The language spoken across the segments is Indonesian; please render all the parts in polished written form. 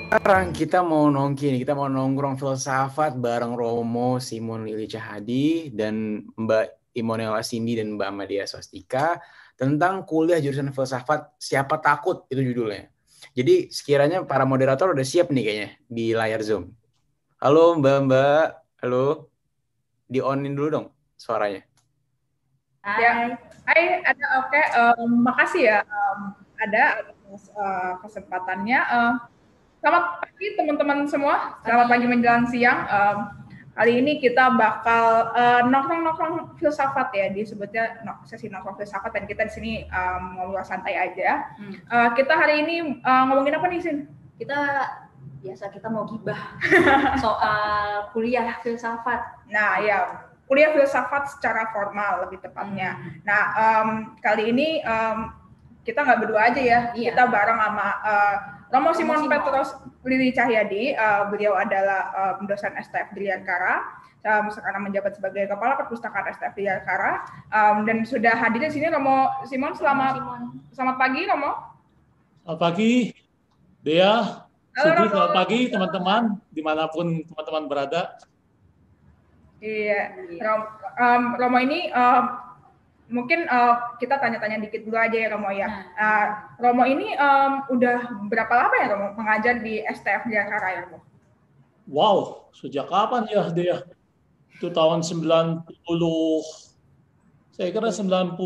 Sekarang kita mau nongki nih, kita mau nongkrong filsafat bareng Romo, Simon Lili Cahadi, dan Mbak Imonella Cindy dan Mbak Amadia Swastika tentang kuliah jurusan filsafat Siapa Takut, itu judulnya. Jadi sekiranya para moderator udah siap nih kayaknya di layar Zoom. Halo Mbak-Mbak, halo, di-onin dulu dong suaranya. Ya, hai, ada oke, makasih ya, ada atas kesempatannya. Selamat pagi teman-teman semua, selamat pagi menjelang siang. Kali ini kita bakal nongkrong-nongkrong filsafat ya, disebutnya sesi nongkrong filsafat, dan kita di sini ngobrol santai aja. Kita hari ini ngomongin apa nih, Sin? Kita mau gibah soal kuliah filsafat. Nah, ya, kuliah filsafat secara formal lebih tepatnya. Nah, kali ini kita nggak berdua aja ya, kita bareng sama Romo Simon Petrus Lili Cahyadi. Beliau adalah dosen STF di Liankara, sekarang menjabat sebagai Kepala Perpustakaan STF di Liankara, dan sudah hadir di sini Romo Simon. Selamat pagi, Romo. Selamat pagi, Dea. Selamat pagi teman-teman, dimanapun teman-teman berada. Iya, Romo ini mungkin kita tanya-tanya dikit dulu aja ya, Romo ya. Romo ini udah berapa lama ya Romo mengajar di STF Liankara ya, Romo? Wow, sejak kapan ya Dea? Itu tahun 90, saya kira 97,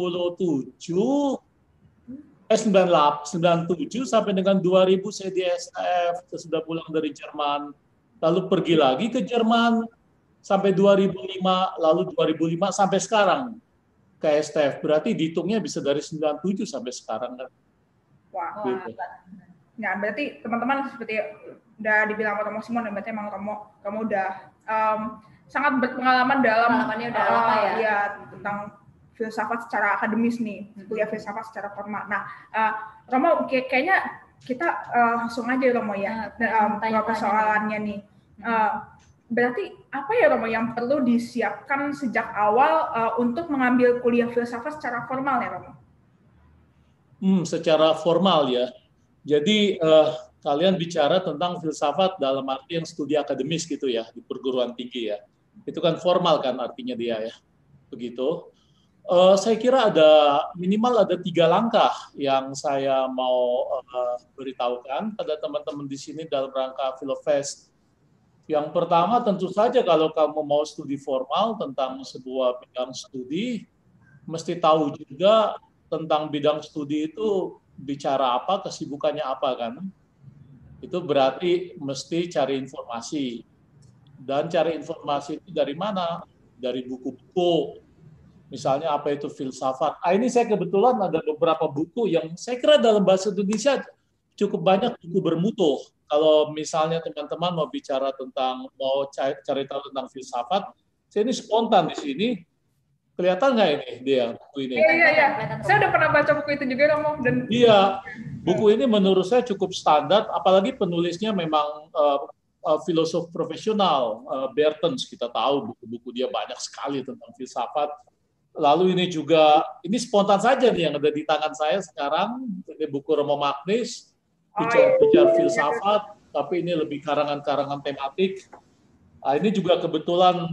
97 sampai dengan 2000 saya di STF, sudah pulang dari Jerman, lalu pergi lagi ke Jerman sampai 2005, lalu 2005 sampai sekarang ke STF. Berarti dihitungnya bisa dari 97 sampai sekarang kan. Wah. Gitu. Nah, berarti teman-teman seperti udah dibilang Romo Simon, berarti emang Romo kamu udah sangat berpengalaman dalam udah lama ya tentang filsafat secara akademis nih, kuliah filsafat secara formal. Nah, Romo kayaknya kita langsung aja Romo ya, persoalannya nih. Berarti apa ya Romo yang perlu disiapkan sejak awal untuk mengambil kuliah filsafat secara formal ya Romo? Secara formal ya. Jadi kalian bicara tentang filsafat dalam arti yang studi akademis gitu ya, di perguruan tinggi ya. Itu kan formal kan artinya dia ya. Begitu. Saya kira minimal ada 3 langkah yang saya mau beritahukan pada teman-teman di sini dalam rangka Filofest. Yang pertama tentu saja kalau kamu mau studi formal tentang sebuah bidang studi, mesti tahu juga tentang bidang studi itu bicara apa, kesibukannya apa kan. Itu berarti mesti cari informasi. Dan cari informasi itu dari mana? Dari buku-buku. Misalnya apa itu filsafat. Ini saya kebetulan ada beberapa buku yang saya kira dalam bahasa Indonesia cukup banyak buku bermutu. Kalau misalnya teman-teman mau bicara tentang, mau cari tahu tentang filsafat, saya ini spontan di sini. Kelihatan nggak ini dia buku ini? Iya. Saya udah pernah baca buku itu juga, Romo. Iya, buku ini menurut saya cukup standar, apalagi penulisnya memang filosof profesional, Bertens. Kita tahu buku-buku dia banyak sekali tentang filsafat. Lalu ini juga, ini spontan saja nih yang ada di tangan saya sekarang, ini buku Romo Magnis, bicara filsafat, tapi ini lebih karangan-karangan tematik. Ini juga kebetulan,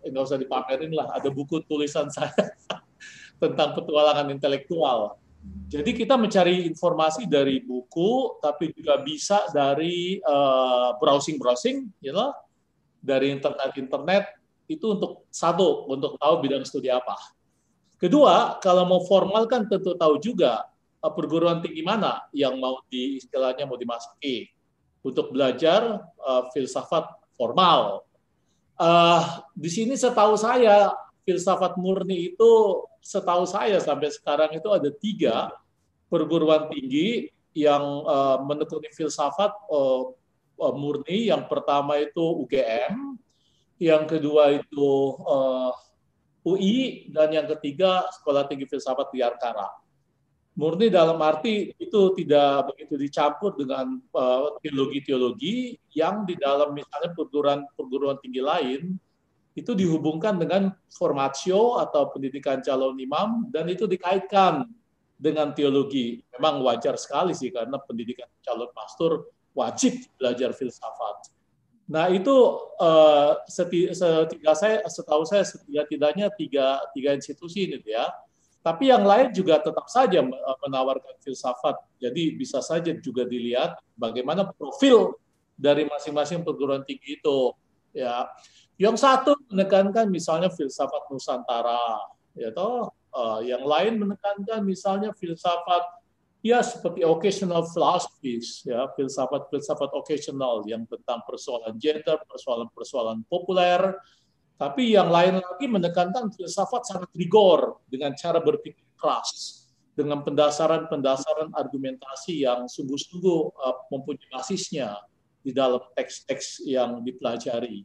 nggak usah dipamerin lah, ada buku tulisan saya tentang petualangan intelektual. Jadi kita mencari informasi dari buku, tapi juga bisa dari browsing-browsing, dari internet, itu untuk tahu bidang studi apa. Kedua, kalau mau formal kan tentu tahu juga perguruan tinggi mana yang istilahnya mau dimasuki untuk belajar filsafat formal. Di sini setahu saya filsafat murni itu setahu saya sampai sekarang itu ada 3 perguruan tinggi yang menekuni filsafat murni. Yang pertama itu UGM, yang kedua itu UI, dan yang ketiga Sekolah Tinggi Filsafat di Liankara. Murni dalam arti itu tidak begitu dicampur dengan teologi-teologi yang di dalam misalnya perguruan tinggi lain itu dihubungkan dengan formatio atau pendidikan calon imam, dan itu dikaitkan dengan teologi. Memang wajar sekali sih karena pendidikan calon pastor wajib belajar filsafat. Nah itu setahu saya setidak-tidaknya tiga institusi ini ya. Tapi yang lain juga tetap saja menawarkan filsafat. Jadi bisa saja juga dilihat bagaimana profil dari masing-masing perguruan tinggi itu. Ya, yang satu menekankan misalnya filsafat Nusantara, ya toh. Yang lain menekankan misalnya filsafat ya seperti occasional philosophies, ya filsafat occasional yang tentang persoalan gender, persoalan populer. Tapi yang lain lagi menekankan filsafat sangat rigor dengan cara berpikir keras, dengan pendasaran argumentasi yang sungguh-sungguh mempunyai basisnya di dalam teks-teks yang dipelajari.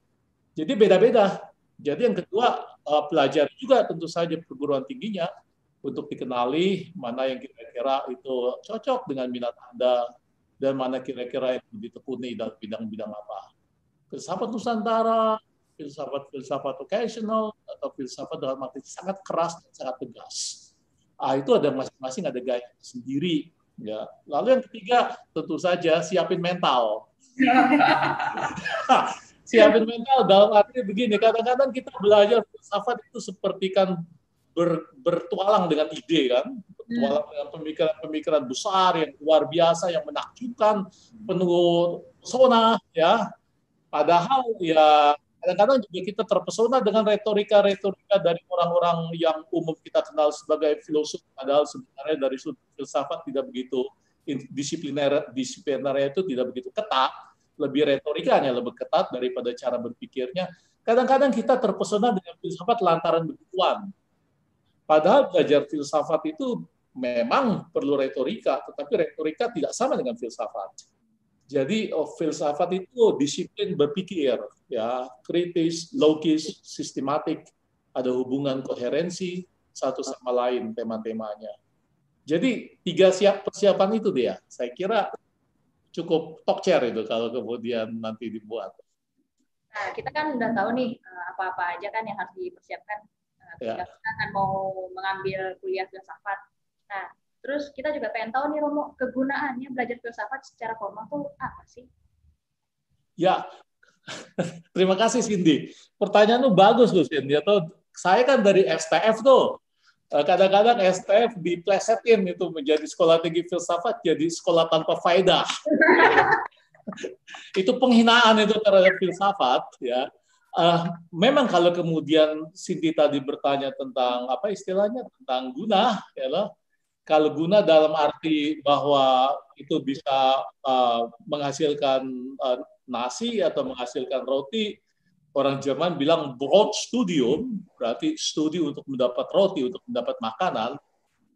Jadi beda-beda. Jadi yang kedua, pelajari juga tentu saja perguruan tingginya untuk dikenali mana yang kira-kira itu cocok dengan minat Anda dan mana kira-kira yang ditekuni dalam bidang-bidang apa. Filsafat Nusantara, filsafat occasional, atau filsafat dalam arti sangat keras dan sangat tegas. Itu ada masing-masing ada gaya sendiri. Ya. Lalu yang ketiga, tentu saja siapin mental. Siapin mental dalam arti begini, kadang-kadang kita belajar filsafat itu seperti kan bertualang dengan ide kan, bertualang dengan pemikiran-pemikiran besar yang luar biasa, yang menakjubkan, penuh pesona ya. Padahal ya kadang-kadang juga kita terpesona dengan retorika-retorika dari orang-orang yang umum kita kenal sebagai filosof, padahal sebenarnya dari sudut filsafat tidak begitu disiplinernya itu tidak begitu ketat. Lebih retorikanya lebih ketat daripada cara berpikirnya. Kadang-kadang kita terpesona dengan filsafat lantaran begituan. Padahal belajar filsafat itu memang perlu retorika, tetapi retorika tidak sama dengan filsafat. Jadi filsafat itu disiplin berpikir, ya, kritis, logis, sistematik, ada hubungan koherensi satu sama lain tema-temanya. Jadi 3 persiapan itu dia. Saya kira cukup talk chair itu kalau kemudian nanti dibuat. Nah, kita kan udah tahu nih apa-apa aja kan yang harus dipersiapkan ketika kita akan mau mengambil kuliah filsafat. Nah, terus kita juga pengen tahu nih Romo, kegunaannya belajar filsafat secara formal tuh apa sih? Ya, terima kasih Cindy. Pertanyaanmu bagus loh Cindy. Saya kan dari STF tuh. Kadang-kadang STF diplesetin itu menjadi sekolah tinggi filsafat jadi sekolah tanpa faedah. Itu penghinaan itu terhadap filsafat ya. Memang kalau kemudian Cindy tadi bertanya tentang apa istilahnya tentang guna ya loh. Kalau guna dalam arti bahwa itu bisa menghasilkan nasi atau menghasilkan roti, orang Jerman bilang Brotstudium, berarti studi untuk mendapat roti, untuk mendapat makanan.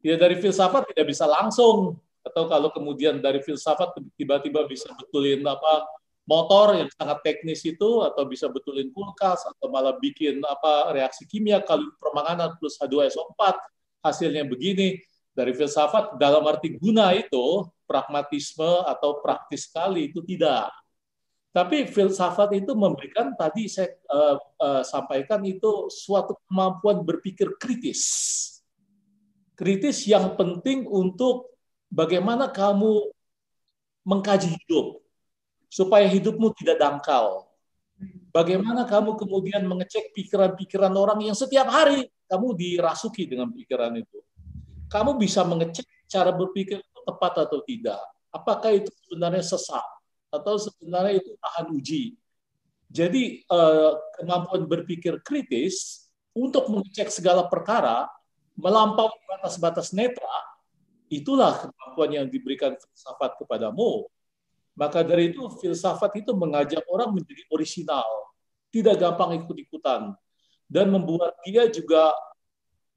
Ya dari filsafat tidak bisa langsung. Atau kalau kemudian dari filsafat tiba-tiba bisa betulin motor yang sangat teknis itu, atau bisa betulin kulkas, atau malah bikin reaksi kimia kali permanganan plus H2SO4, hasilnya begini. Dari filsafat dalam arti guna itu, pragmatisme atau praktis sekali itu tidak. Tapi filsafat itu memberikan, tadi saya sampaikan, itu suatu kemampuan berpikir kritis. Kritis yang penting untuk bagaimana kamu mengkaji hidup, supaya hidupmu tidak dangkal. Bagaimana kamu kemudian mengecek pikiran-pikiran orang yang setiap hari kamu dirasuki dengan pikiran itu. Kamu bisa mengecek cara berpikir itu tepat atau tidak. Apakah itu sebenarnya sesat? Atau sebenarnya itu tahan uji. Jadi kemampuan berpikir kritis untuk mengecek segala perkara melampaui batas-batas netral, itulah kemampuan yang diberikan filsafat kepadamu. Maka dari itu filsafat itu mengajak orang menjadi orisinal, tidak gampang ikut-ikutan, dan membuat dia juga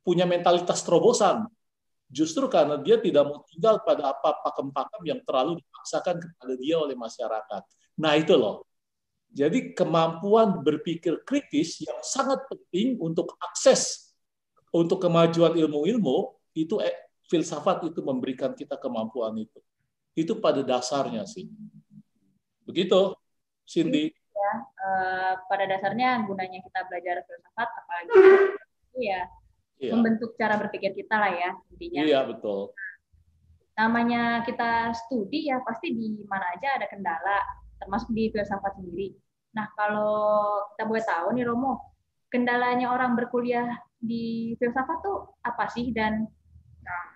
punya mentalitas terobosan. Justru karena dia tidak mau tinggal pada pakem-pakem yang terlalu dipaksakan kepada dia oleh masyarakat. Nah itu loh. Jadi kemampuan berpikir kritis yang sangat penting untuk akses untuk kemajuan ilmu-ilmu, itu filsafat itu memberikan kita kemampuan itu. Itu pada dasarnya sih. Begitu, Cindy. Ya, pada dasarnya gunanya kita belajar filsafat, apalagi itu ya. Membentuk cara berpikir kita lah ya intinya. Iya betul. namanya kita studi ya pasti di mana aja ada kendala, termasuk di filsafat sendiri. Nah, kalau kita boleh tahu nih Romo, kendalanya orang berkuliah di filsafat tuh apa sih? Dan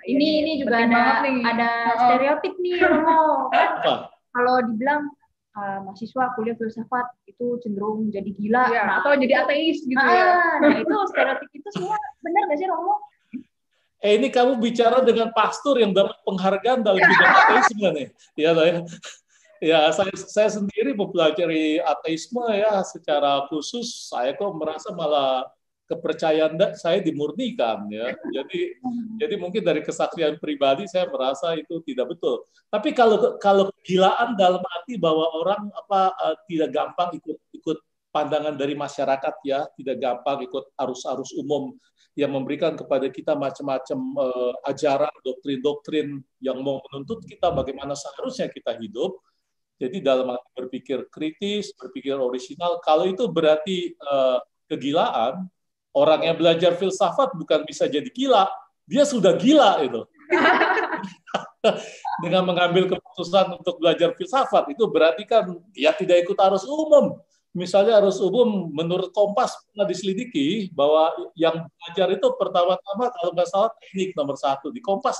ini juga ada stereotip nih Romo. Kalau dibilang mahasiswa kuliah filsafat itu cenderung jadi gila, atau jadi ateis gitu ya. Nah, itu stereotip itu semua benar nggak sih Romo? Ini kamu bicara dengan pastor yang dapat penghargaan dalam bidang ateisme nih. Ya, saya sendiri mempelajari ateisme ya secara khusus. Saya kok merasa malah kepercayaan saya dimurnikan ya. Jadi mungkin dari kesaksian pribadi saya merasa itu tidak betul. Tapi kalau kegilaan dalam arti bahwa orang tidak gampang ikut pandangan dari masyarakat ya, tidak gampang ikut arus-arus umum yang memberikan kepada kita macam-macam ajaran, doktrin-doktrin yang mau menuntut kita bagaimana seharusnya kita hidup. Jadi dalam arti berpikir kritis, berpikir orisinal, kalau itu berarti kegilaan, orang yang belajar filsafat bukan bisa jadi gila, dia sudah gila itu. Dengan mengambil keputusan untuk belajar filsafat, itu berarti kan dia tidak ikut arus umum. Misalnya arus umum menurut Kompas pernah diselidiki bahwa yang belajar itu pertama-tama kalau nggak salah teknik nomor 1 di Kompas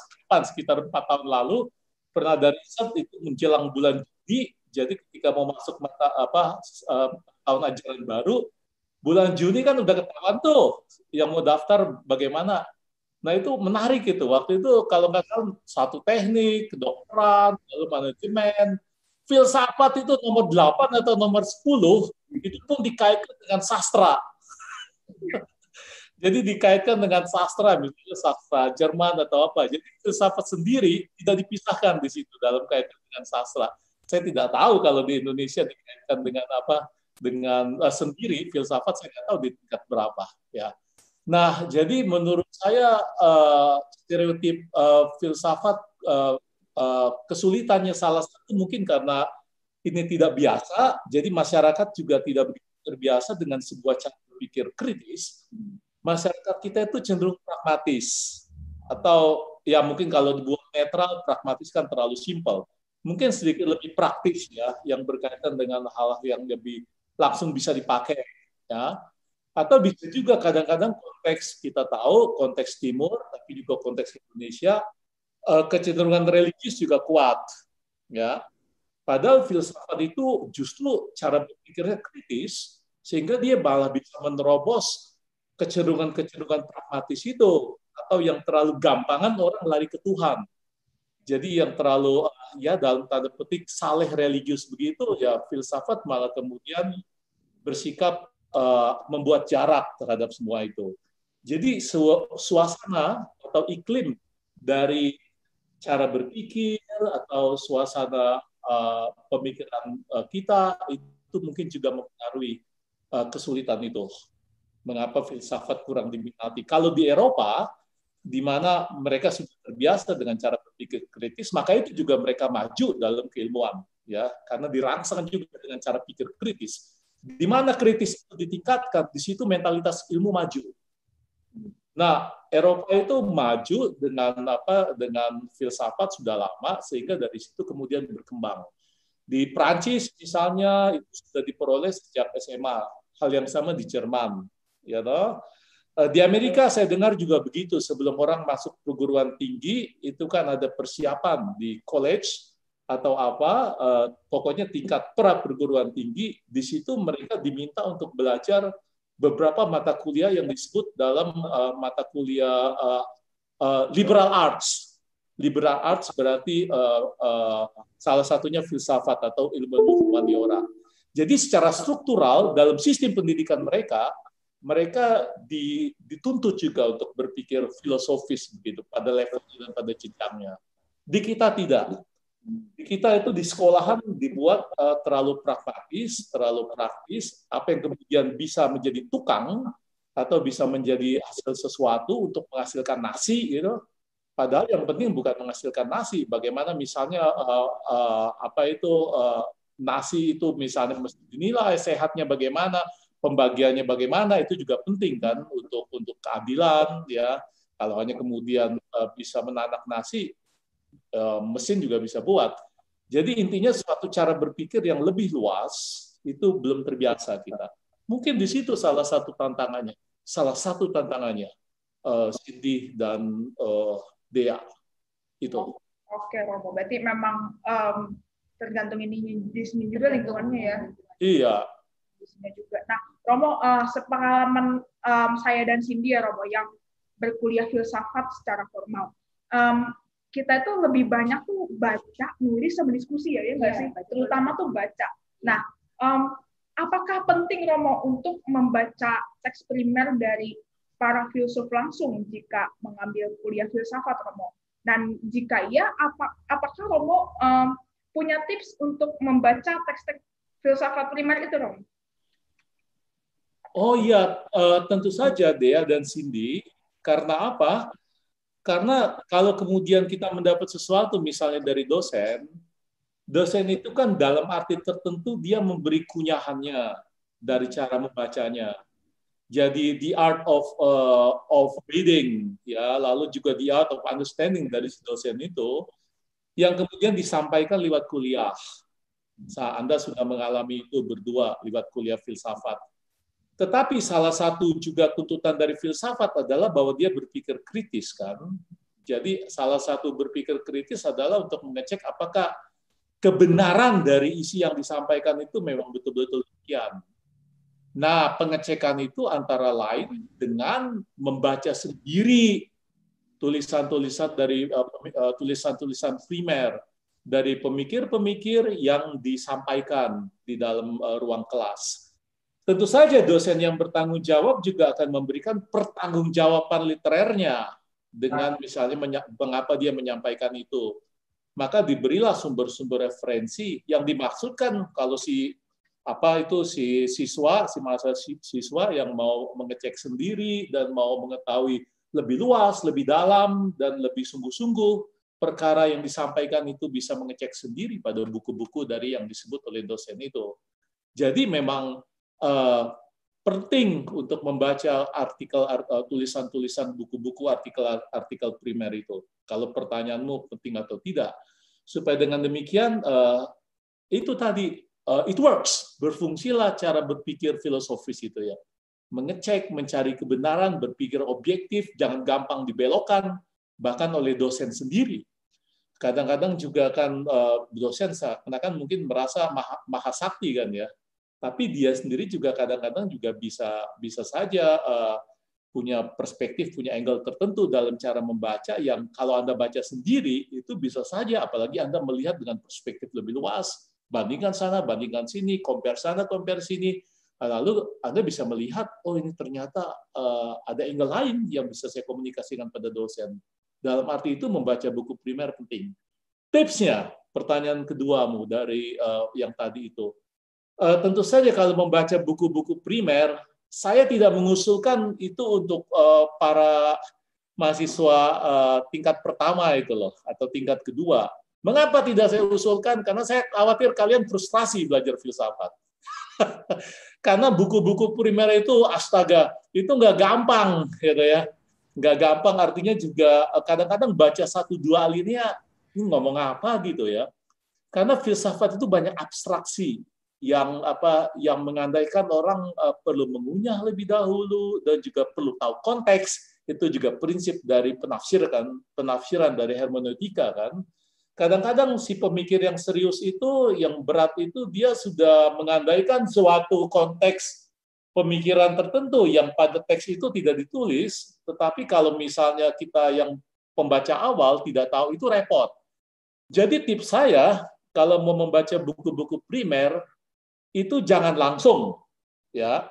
sekitar 4 tahun lalu pernah ada riset itu menjelang bulan Juni. Jadi ketika mau masuk tahun ajaran baru bulan Juni kan udah ketahuan tuh yang mau daftar bagaimana. Nah itu menarik itu waktu itu kalau nggak salah 1 teknik, kedokteran, lalu manajemen. Filsafat itu nomor 8 atau nomor 10 itu pun dikaitkan dengan sastra. Jadi dikaitkan dengan sastra, misalnya sastra Jerman atau apa. Jadi filsafat sendiri tidak dipisahkan di situ dalam kaitan dengan sastra. Saya tidak tahu kalau di Indonesia dikaitkan dengan apa, dengan sendiri filsafat saya tidak tahu di tingkat berapa. Ya. Nah, jadi menurut saya stereotip filsafat kesulitannya salah satu mungkin karena ini tidak biasa, jadi masyarakat juga tidak terbiasa dengan sebuah cara berpikir kritis. Masyarakat kita itu cenderung pragmatis, atau ya mungkin kalau dibuat netral, pragmatis kan terlalu simpel. Mungkin sedikit lebih praktis ya, yang berkaitan dengan hal-hal yang lebih langsung bisa dipakai. Ya. Atau bisa juga kadang-kadang konteks kita tahu, konteks timur, tapi juga konteks Indonesia, kecenderungan religius juga kuat, ya. Padahal filsafat itu justru cara berpikirnya kritis, sehingga dia malah bisa menerobos kecenderungan-kecenderungan pragmatis itu, atau yang terlalu gampangan orang lari ke Tuhan. Jadi yang terlalu ya dalam tanda petik saleh religius begitu, ya filsafat malah kemudian bersikap membuat jarak terhadap semua itu. Jadi suasana atau iklim dari cara berpikir atau suasana pemikiran kita itu mungkin juga mempengaruhi kesulitan itu. Mengapa filsafat kurang diminati? Kalau di Eropa, di mana mereka sudah terbiasa dengan cara berpikir kritis, maka itu juga mereka maju dalam keilmuan, ya, karena dirangsang juga dengan cara pikir kritis. Di mana kritis itu ditingkatkan, di situ mentalitas ilmu maju. Nah, Eropa itu maju dengan filsafat sudah lama sehingga dari situ kemudian berkembang. Di Prancis misalnya itu sudah diperoleh sejak SMA. Hal yang sama di Jerman, ya toh. Di Amerika saya dengar juga begitu, sebelum orang masuk perguruan tinggi itu kan ada persiapan di college atau apa, pokoknya tingkat pra perguruan tinggi, di situ mereka diminta untuk belajar beberapa mata kuliah yang disebut dalam mata kuliah liberal arts. Liberal arts berarti salah satunya filsafat atau ilmu humaniora. Jadi secara struktural dalam sistem pendidikan mereka dituntut juga untuk berpikir filosofis begitu pada level dan pada jenjangnya. Di kita tidak. Di kita itu di sekolahan dibuat terlalu pragmatis, terlalu praktis, apa yang kemudian bisa menjadi tukang atau bisa menjadi hasil sesuatu untuk menghasilkan nasi, gitu. Padahal yang penting bukan menghasilkan nasi. Bagaimana misalnya nasi itu misalnya mesti dinilai sehatnya bagaimana, pembagiannya bagaimana, itu juga penting kan untuk keadilan, ya. Kalau hanya kemudian bisa menanak nasi, mesin juga bisa buat. Jadi intinya suatu cara berpikir yang lebih luas itu belum terbiasa kita. Mungkin di situ salah satu tantangannya. Cindy dan Dea itu. Oke, Romo. Berarti memang tergantung ini di sini juga lingkungannya ya. Iya. Di sini juga. Nah, Romo, sepengalaman saya dan Cindy ya, Romo, yang berkuliah filsafat secara formal. Kita itu lebih banyak tuh baca, nulis, sama diskusi ya nggak sih? Terutama tuh baca. Nah, apakah penting, Romo, untuk membaca teks primer dari para filsuf langsung jika mengambil kuliah filsafat, Romo? Dan jika iya, apakah Romo punya tips untuk membaca teks-teks filsafat primer itu, Romo? Oh iya, tentu saja Dea dan Cindy. Karena apa? Karena kalau kemudian kita mendapat sesuatu misalnya dari dosen itu kan dalam arti tertentu dia memberi kunyahannya dari cara membacanya. Jadi the art of reading, ya, lalu juga the art of understanding dari si dosen itu yang kemudian disampaikan lewat kuliah. Anda sudah mengalami itu berdua lewat kuliah filsafat. Tetapi salah satu juga tuntutan dari filsafat adalah bahwa dia berpikir kritis, kan? Jadi salah satu berpikir kritis adalah untuk mengecek apakah kebenaran dari isi yang disampaikan itu memang betul-betul demikian. Nah, pengecekan itu antara lain dengan membaca sendiri tulisan-tulisan dari tulisan-tulisan primer dari pemikir-pemikir yang disampaikan di dalam ruang kelas. Tentu saja dosen yang bertanggung jawab juga akan memberikan pertanggungjawaban literernya dengan misalnya mengapa dia menyampaikan itu. Maka diberilah sumber-sumber referensi yang dimaksudkan kalau si mahasiswa yang mau mengecek sendiri dan mau mengetahui lebih luas, lebih dalam dan lebih sungguh-sungguh perkara yang disampaikan itu bisa mengecek sendiri pada buku-buku dari yang disebut oleh dosen itu. Jadi memang penting untuk membaca tulisan-tulisan buku-buku artikel primer itu. Kalau pertanyaanmu penting atau tidak, supaya dengan demikian itu tadi it works, berfungsilah cara berpikir filosofis itu ya, mengecek, mencari kebenaran, berpikir objektif, jangan gampang dibelokkan bahkan oleh dosen sendiri. Kadang-kadang juga kan dosen kan mungkin merasa maha sakti kan ya. Tapi dia sendiri juga kadang-kadang juga bisa saja punya perspektif, punya angle tertentu dalam cara membaca yang kalau Anda baca sendiri itu bisa saja, apalagi Anda melihat dengan perspektif lebih luas, bandingkan sana, bandingkan sini, compare sana, compare sini, lalu Anda bisa melihat, oh ini ternyata ada angle lain yang bisa saya komunikasikan pada dosen. Dalam arti itu membaca buku primer penting. Tipsnya, pertanyaan keduamu dari yang tadi itu. Tentu saja kalau membaca buku-buku primer, saya tidak mengusulkan itu untuk para mahasiswa tingkat pertama itu loh, atau tingkat kedua. Mengapa tidak saya usulkan? Karena saya khawatir kalian frustrasi belajar filsafat. Karena buku-buku primer itu, astaga, itu nggak gampang, gitu ya. Nggak gampang artinya juga kadang-kadang baca 1-2 alinea, ini ngomong apa gitu ya. Karena filsafat itu banyak abstraksi yang mengandaikan orang perlu mengunyah lebih dahulu dan juga perlu tahu konteks. Itu juga prinsip dari penafsiran dari hermeneutika kan. Kadang-kadang si pemikir yang serius itu, yang berat itu, dia sudah mengandaikan suatu konteks pemikiran tertentu yang pada teks itu tidak ditulis, tetapi kalau misalnya kita yang pembaca awal tidak tahu, itu repot. Jadi tips saya kalau mau membaca buku-buku primer itu jangan langsung, ya.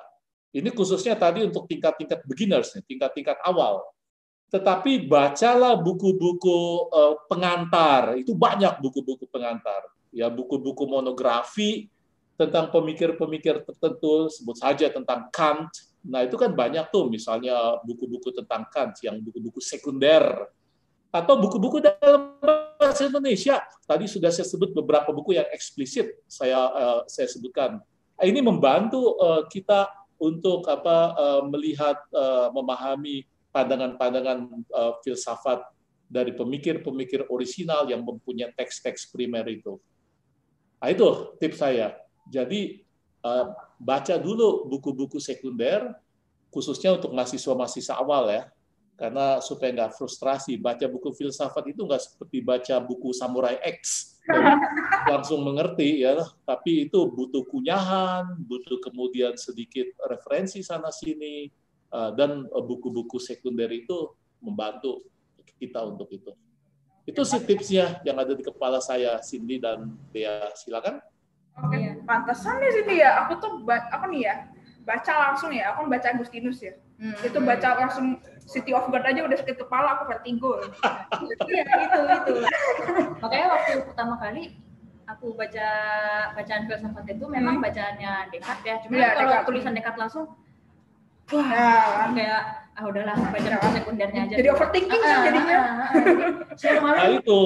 Ini khususnya tadi untuk tingkat-tingkat beginners, tingkat-tingkat awal. Tetapi bacalah buku-buku pengantar, itu banyak buku-buku pengantar, ya, buku-buku monografi tentang pemikir-pemikir tertentu, sebut saja tentang Kant. Nah, itu kan banyak tuh, misalnya buku-buku tentang Kant yang buku-buku sekunder, atau buku-buku dalam bahasa Indonesia. Tadi sudah saya sebut beberapa buku yang eksplisit saya sebutkan. Ini membantu kita untuk melihat, memahami pandangan-pandangan filsafat dari pemikir-pemikir orisinal yang mempunyai teks-teks primer itu. Nah, itu tips saya. Jadi baca dulu buku-buku sekunder, khususnya untuk mahasiswa-mahasiswa awal ya, karena supaya nggak frustrasi. Baca buku filsafat itu nggak seperti baca buku Samurai X, langsung mengerti ya, tapi itu butuh kunyahan, butuh kemudian sedikit referensi sana-sini, dan buku-buku sekunder itu membantu kita untuk itu. Itu sih tipsnya yang ada di kepala saya, Cindy dan Dea. Silakan. Oke, pantesan nih Cindy ya. Aku tuh baca langsung ya. Aku baca Agustinus ya. Itu baca langsung City of God aja udah sakit kepala, aku vertigo. Iya, itu. Makanya waktu pertama kali aku baca bacaan filsafat itu memang bacaannya Descartes ya. Cuma kalau tulisan Descartes langsung kayak udahlah baca buku sekundernya aja. Jadi overthinking jadinya. Nah itu,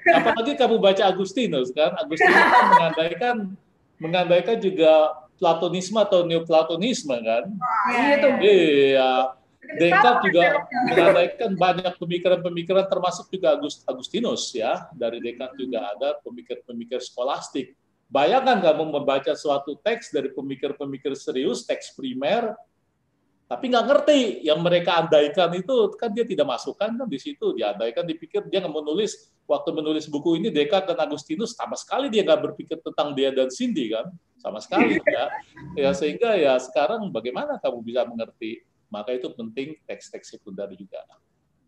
apalagi kamu baca Agustinus kan? Agustinus kan mengandaikan juga Platonisme atau Neoplatonisme kan? Iya. Descartes juga mengandaikan banyak pemikiran-pemikiran termasuk juga Agustinus ya. Dari Descartes juga ada pemikir-pemikir skolastik. Bayangkan kamu membaca suatu teks dari pemikir-pemikir serius, teks primer, tapi nggak ngerti yang mereka andaikan itu, kan dia tidak masukkan kan di situ, dia andaikan, dipikir dia nggak menulis, waktu menulis buku ini Descartes dan Agustinus sama sekali dia nggak berpikir tentang Dea dan Cindy kan, sama sekali ya sehingga ya sekarang bagaimana kamu bisa mengerti, maka itu penting teks-teks sekunder juga.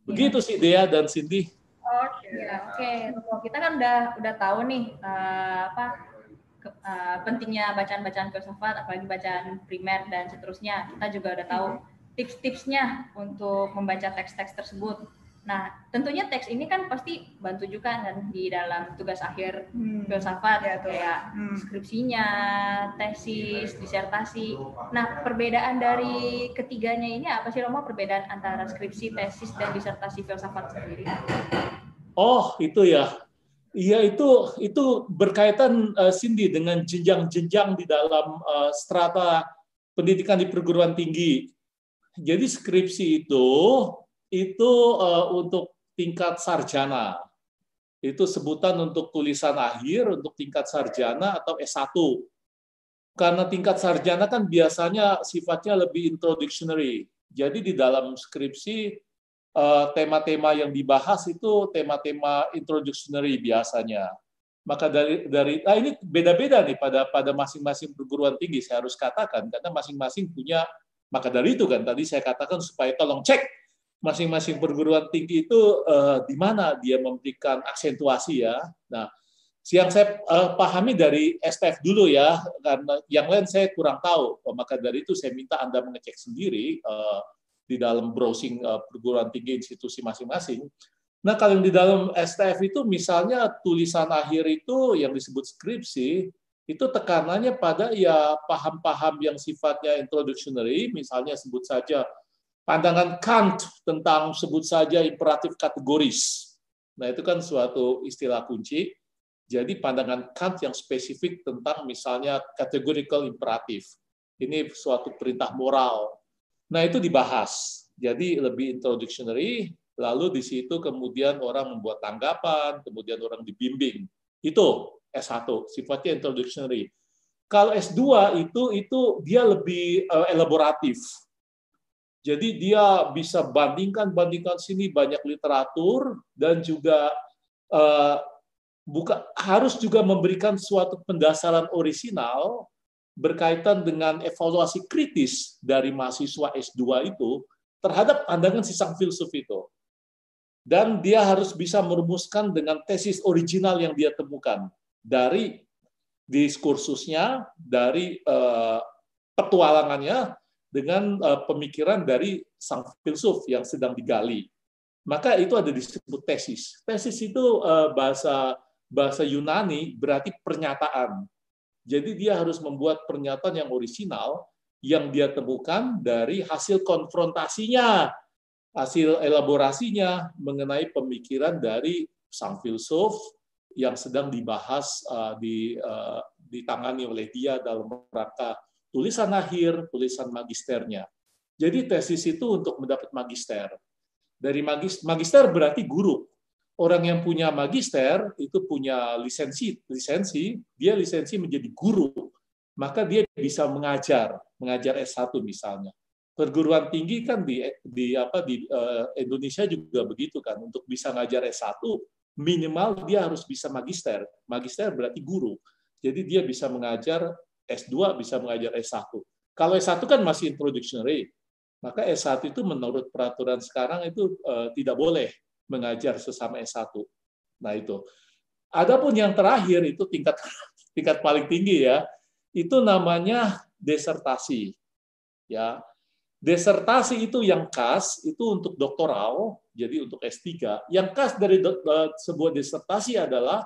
Begitu sih Dea dan Cindy. Oke. Kita kan udah tahu nih pentingnya bacaan-bacaan filsafat, apalagi bacaan primer dan seterusnya. Kita juga udah tahu tips-tipsnya untuk membaca teks-teks tersebut. Nah, tentunya teks ini kan pasti bantu juga kan di dalam tugas akhir filsafat ya, kayak skripsinya, tesis, disertasi. Nah, perbedaan dari ketiganya ini apa sih Romo, perbedaan antara skripsi, tesis, dan disertasi filsafat sendiri? Oh, itu ya. Iya, itu berkaitan Cindy dengan jenjang-jenjang di dalam strata pendidikan di perguruan tinggi. Jadi skripsi itu untuk tingkat sarjana. Itu sebutan untuk tulisan akhir untuk tingkat sarjana atau S1. Karena tingkat sarjana kan biasanya sifatnya lebih introductionary. Jadi di dalam skripsi tema-tema yang dibahas itu tema-tema introductionary biasanya. Maka ini beda-beda nih pada masing-masing perguruan tinggi, saya harus katakan, karena masing-masing punya, maka dari itu kan tadi saya katakan supaya tolong cek masing-masing perguruan tinggi itu di mana dia memberikan aksentuasi ya. Nah, yang saya pahami dari STF dulu ya, karena yang lain saya kurang tahu, maka dari itu saya minta Anda mengecek sendiri di dalam browsing perguruan tinggi institusi masing-masing. Nah, kalau di dalam STF itu misalnya tulisan akhir itu yang disebut skripsi, itu tekanannya pada ya paham-paham yang sifatnya introductionary, misalnya sebut saja pandangan Kant tentang sebut saja imperatif kategoris. Nah, itu kan suatu istilah kunci. Jadi pandangan Kant yang spesifik tentang misalnya categorical imperatif. Ini suatu perintah moral. Nah, itu dibahas. Jadi lebih introductionary, lalu di situ kemudian orang membuat tanggapan, kemudian orang dibimbing. Itu S1, sifatnya introductionary. Kalau S2 itu dia lebih elaboratif. Jadi dia bisa bandingkan sini banyak literatur dan juga harus juga memberikan suatu pendasaran orisinal berkaitan dengan evaluasi kritis dari mahasiswa S2 itu terhadap pandangan si sang filsuf itu. Dan dia harus bisa merumuskan dengan tesis original yang dia temukan dari diskursusnya, dari petualangannya, dengan pemikiran dari sang filsuf yang sedang digali. Maka itu ada disebut tesis. Tesis itu bahasa Yunani berarti pernyataan. Jadi dia harus membuat pernyataan yang orisinal yang dia temukan dari hasil konfrontasinya, hasil elaborasinya mengenai pemikiran dari sang filsuf yang sedang dibahas ditangani oleh dia dalam rangka tulisan akhir, tulisan magisternya. Jadi tesis itu untuk mendapat magister. Dari magister berarti guru. orang yang punya magister itu punya lisensi, dia lisensi menjadi guru, maka dia bisa mengajar S1 misalnya. Perguruan tinggi kan di Indonesia juga begitu kan, untuk bisa ngajar S1 minimal dia harus bisa magister. Magister berarti guru. Jadi dia bisa mengajar S2, bisa mengajar S1. Kalau S1 kan masih introductory, maka S1 itu menurut peraturan sekarang itu tidak boleh mengajar sesama S1. Nah itu. Adapun yang terakhir itu tingkat paling tinggi ya, itu namanya disertasi. Ya. Disertasi itu yang khas itu untuk doktoral, jadi untuk S3. Yang khas dari sebuah disertasi adalah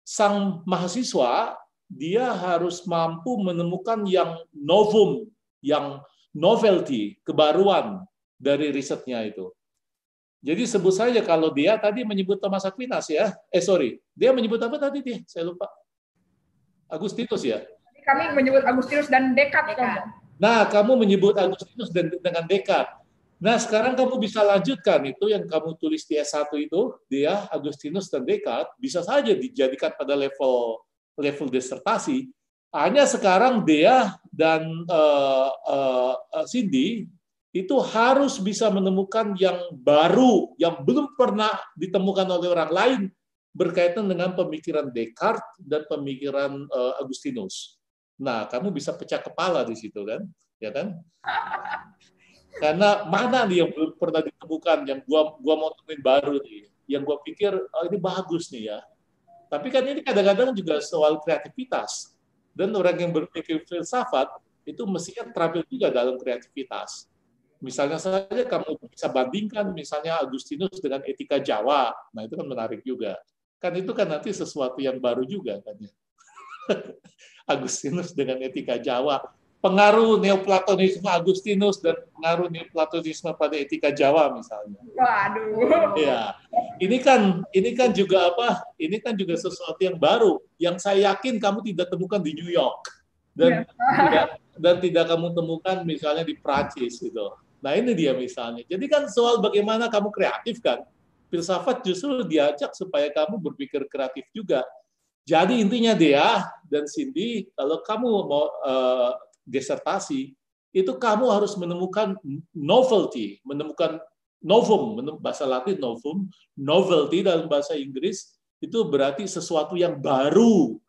sang mahasiswa dia harus mampu menemukan yang novum, yang novelty, kebaruan dari risetnya itu. Jadi sebut saja kalau dia tadi menyebut Thomas Aquinas ya, dia menyebut apa tadi dia? Saya lupa. Agustinus ya. Kami menyebut Agustinus dan Descartes. Nah, kamu menyebut Agustinus dengan Descartes. Nah, sekarang kamu bisa lanjutkan itu yang kamu tulis di S1 itu, dia Agustinus dan Descartes bisa saja dijadikan pada level disertasi. Hanya sekarang dia dan Cindy itu harus bisa menemukan yang baru, yang belum pernah ditemukan oleh orang lain berkaitan dengan pemikiran Descartes dan pemikiran Agustinus. Nah, kamu bisa pecah kepala di situ kan, ya kan? Karena mana nih yang belum pernah ditemukan, yang gua mau temuin baru nih, yang gua pikir ini bagus nih ya. Tapi kan ini kadang-kadang juga soal kreativitas. Dan orang yang berpikir filsafat itu mestinya terampil juga dalam kreativitas. Misalnya saja kamu bisa bandingkan misalnya Agustinus dengan etika Jawa. Nah, itu kan menarik juga. Kan itu kan nanti sesuatu yang baru juga kan ya. Agustinus dengan etika Jawa, pengaruh Neoplatonisme Agustinus dan pengaruh Neoplatonisme pada etika Jawa misalnya. Waduh. Ya, ini kan juga apa? Ini kan juga sesuatu yang baru yang saya yakin kamu tidak temukan di New York dan tidak kamu temukan misalnya di Prancis gitu. Nah ini dia misalnya. Jadi kan soal bagaimana kamu kreatif kan. Filsafat justru diajak supaya kamu berpikir kreatif juga. Jadi intinya Dea dan Cindy, kalau kamu mau disertasi, itu kamu harus menemukan novelty, menemukan novum, bahasa Latin novum, novelty dalam bahasa Inggris, itu berarti sesuatu yang baru,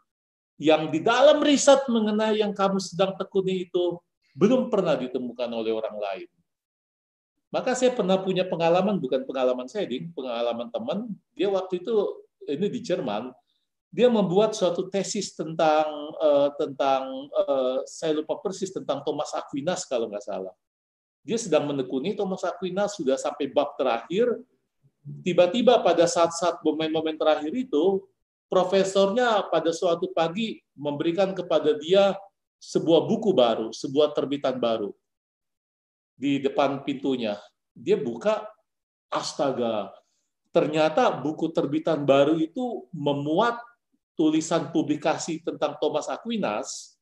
yang di dalam riset mengenai yang kamu sedang tekuni itu belum pernah ditemukan oleh orang lain. Maka saya pernah punya pengalaman, bukan pengalaman saya, pengalaman teman, dia waktu itu, ini di Jerman, dia membuat suatu tesis tentang saya lupa persis tentang Thomas Aquinas kalau nggak salah. Dia sedang menekuni Thomas Aquinas sudah sampai bab terakhir. Tiba-tiba pada saat-saat momen-momen terakhir itu, profesornya pada suatu pagi memberikan kepada dia sebuah buku baru, sebuah terbitan baru di depan pintunya. Dia buka, astaga, ternyata buku terbitan baru itu memuat tulisan publikasi tentang Thomas Aquinas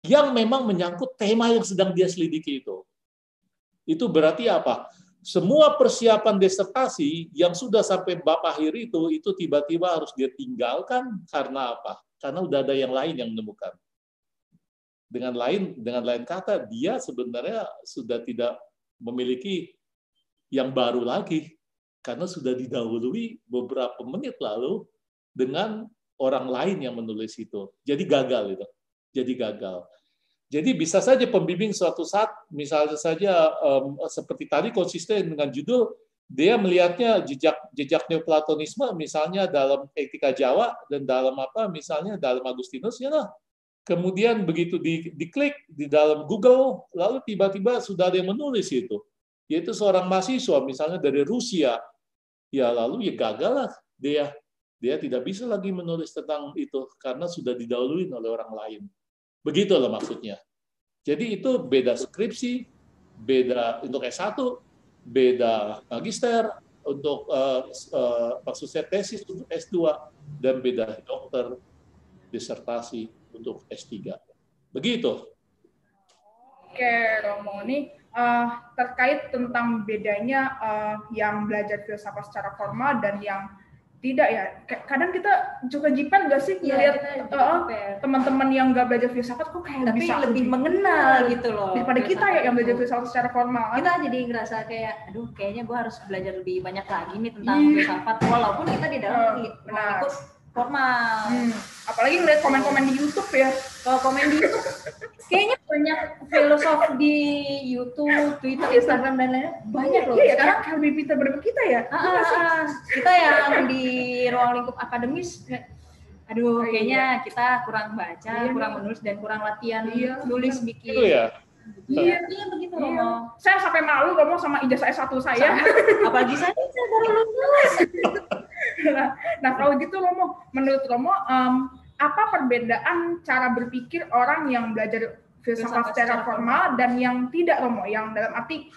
yang memang menyangkut tema yang sedang dia selidiki itu. Itu berarti apa? Semua persiapan disertasi yang sudah sampai bab akhir itu tiba-tiba harus dia tinggalkan karena apa? Karena udah ada yang lain yang menemukan. Dengan lain kata, dia sebenarnya sudah tidak memiliki yang baru lagi karena sudah didahului beberapa menit lalu dengan orang lain yang menulis itu. Jadi gagal itu. Jadi bisa saja pembimbing suatu saat, misalnya saja seperti tadi konsisten dengan judul, dia melihatnya jejak Neoplatonisme misalnya dalam etika Jawa dan dalam apa misalnya dalam Agustinus ya lah. Kemudian begitu diklik di dalam Google, lalu tiba-tiba sudah ada yang menulis itu. Yaitu seorang mahasiswa misalnya dari Rusia. Ya lalu ya gagal lah dia tidak bisa lagi menulis tentang itu karena sudah didahului oleh orang lain. Begitulah maksudnya. Jadi itu beda skripsi, beda untuk S1, beda magister untuk maksudnya tesis untuk S2 dan beda dokter disertasi untuk S3. Begitu. Oke, Romo, ini terkait tentang bedanya yang belajar filsafat secara formal dan yang Tidak ya, kadang kita juga jipen nggak sih ngeliat teman-teman yang nggak belajar filsafat kok kayak tapi bisa lebih mengenal gitu loh daripada kita ya yang belajar filsafat secara formal. Kita jadi ngerasa kayak, aduh kayaknya gue harus belajar lebih banyak lagi nih tentang filsafat, walaupun kita di dalam lingkup formal. Apalagi ngeliat komen-komen di YouTube ya. Kalau komen di YouTube, kayaknya banyak filosof di YouTube, Twitter, Instagram dan lain-lain banyak loh. Iya, sekarang kan lebih pintar daripada kita ya. Kita yang di ruang lingkup akademis, aduh kayaknya kita kurang baca, kurang menulis dan kurang latihan nulis bikin. Itu ya. Iya begitu Romo. Saya sampai malu ngomong sama ijazah S1 saya. Apalagi saya baru lulus. Nah kalau gitu Romo, menurut Romo apa perbedaan cara berpikir orang yang belajar filsafat secara formal dan yang tidak, Romo, yang dalam arti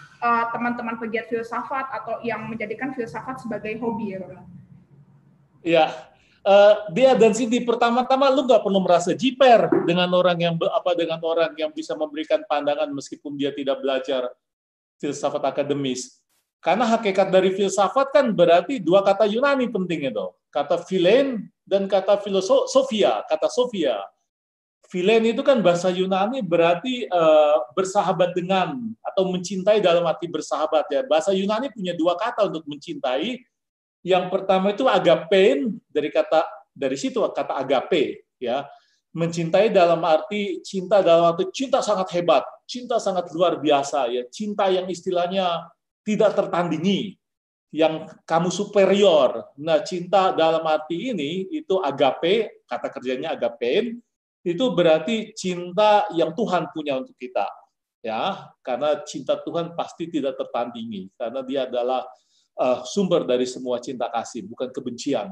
teman-teman pegiat filsafat atau yang menjadikan filsafat sebagai hobi ya, Romo? Ya, dia dan Cindy, pertama-tama lu nggak perlu merasa jiper dengan orang yang bisa memberikan pandangan meskipun dia tidak belajar filsafat akademis. Karena hakikat dari filsafat kan berarti dua kata Yunani penting itu, kata philein dan kata filosofia, kata Sofia. Philein itu kan bahasa Yunani berarti bersahabat dengan atau mencintai dalam arti bersahabat ya. Bahasa Yunani punya dua kata untuk mencintai. Yang pertama itu agapein, dari situ kata agape ya. Mencintai dalam arti cinta sangat hebat, cinta sangat luar biasa ya, cinta yang istilahnya tidak tertandingi, yang kamu superior. Nah, cinta dalam arti ini itu agape, kata kerjanya agapein, itu berarti cinta yang Tuhan punya untuk kita. Ya, karena cinta Tuhan pasti tidak tertandingi, karena dia adalah sumber dari semua cinta kasih, bukan kebencian.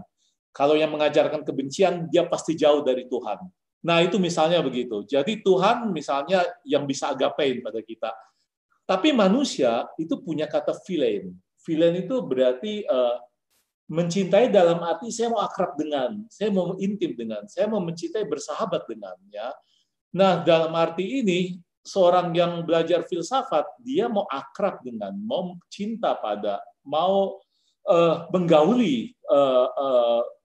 Kalau yang mengajarkan kebencian, dia pasti jauh dari Tuhan. Nah, itu misalnya begitu. Jadi Tuhan misalnya yang bisa agapein pada kita. Tapi manusia itu punya kata philein. Philein itu berarti mencintai dalam arti saya mau akrab dengan, saya mau intim dengan, saya mau mencintai bersahabat dengan. Ya. Nah, dalam arti ini, seorang yang belajar filsafat, dia mau akrab dengan, mau cinta pada, mau menggauli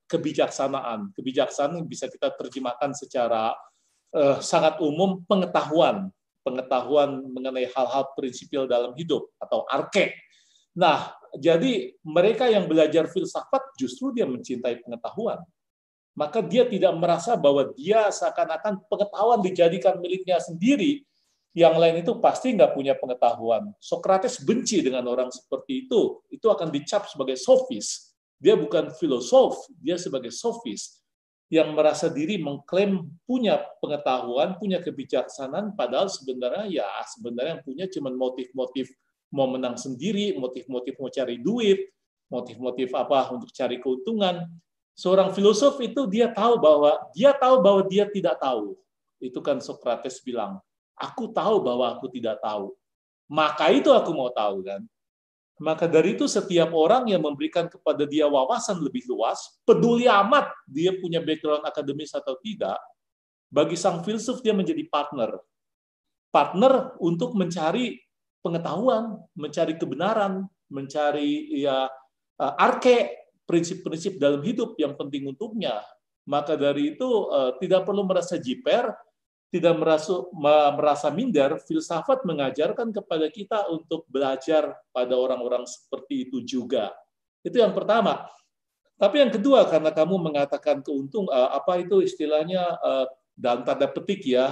kebijaksanaan. Kebijaksanaan bisa kita terjemahkan secara sangat umum, pengetahuan mengenai hal-hal prinsipil dalam hidup atau arke. Nah, jadi mereka yang belajar filsafat justru dia mencintai pengetahuan. Maka dia tidak merasa bahwa dia seakan-akan pengetahuan dijadikan miliknya sendiri, yang lain itu pasti nggak punya pengetahuan. Sokrates benci dengan orang seperti itu akan dicap sebagai sofis. Dia bukan filosof, dia sebagai sofis yang merasa diri mengklaim punya pengetahuan, punya kebijaksanaan, padahal sebenarnya yang punya cuma motif-motif mau menang sendiri, motif-motif mau cari duit, motif-motif apa untuk cari keuntungan. Seorang filosof itu dia tahu bahwa dia tidak tahu. Itu kan Sokrates bilang, aku tahu bahwa aku tidak tahu. Maka itu aku mau tahu kan. Maka dari itu setiap orang yang memberikan kepada dia wawasan lebih luas, peduli amat dia punya background akademis atau tidak, bagi sang filsuf dia menjadi partner. Partner untuk mencari pengetahuan, mencari kebenaran, mencari arke, prinsip-prinsip dalam hidup yang penting untuknya. Maka dari itu tidak perlu merasa jiper, tidak merasa minder. Filsafat mengajarkan kepada kita untuk belajar pada orang-orang seperti itu juga. Itu yang pertama. Tapi yang kedua, karena kamu mengatakan apa itu istilahnya dalam tanda petik ya,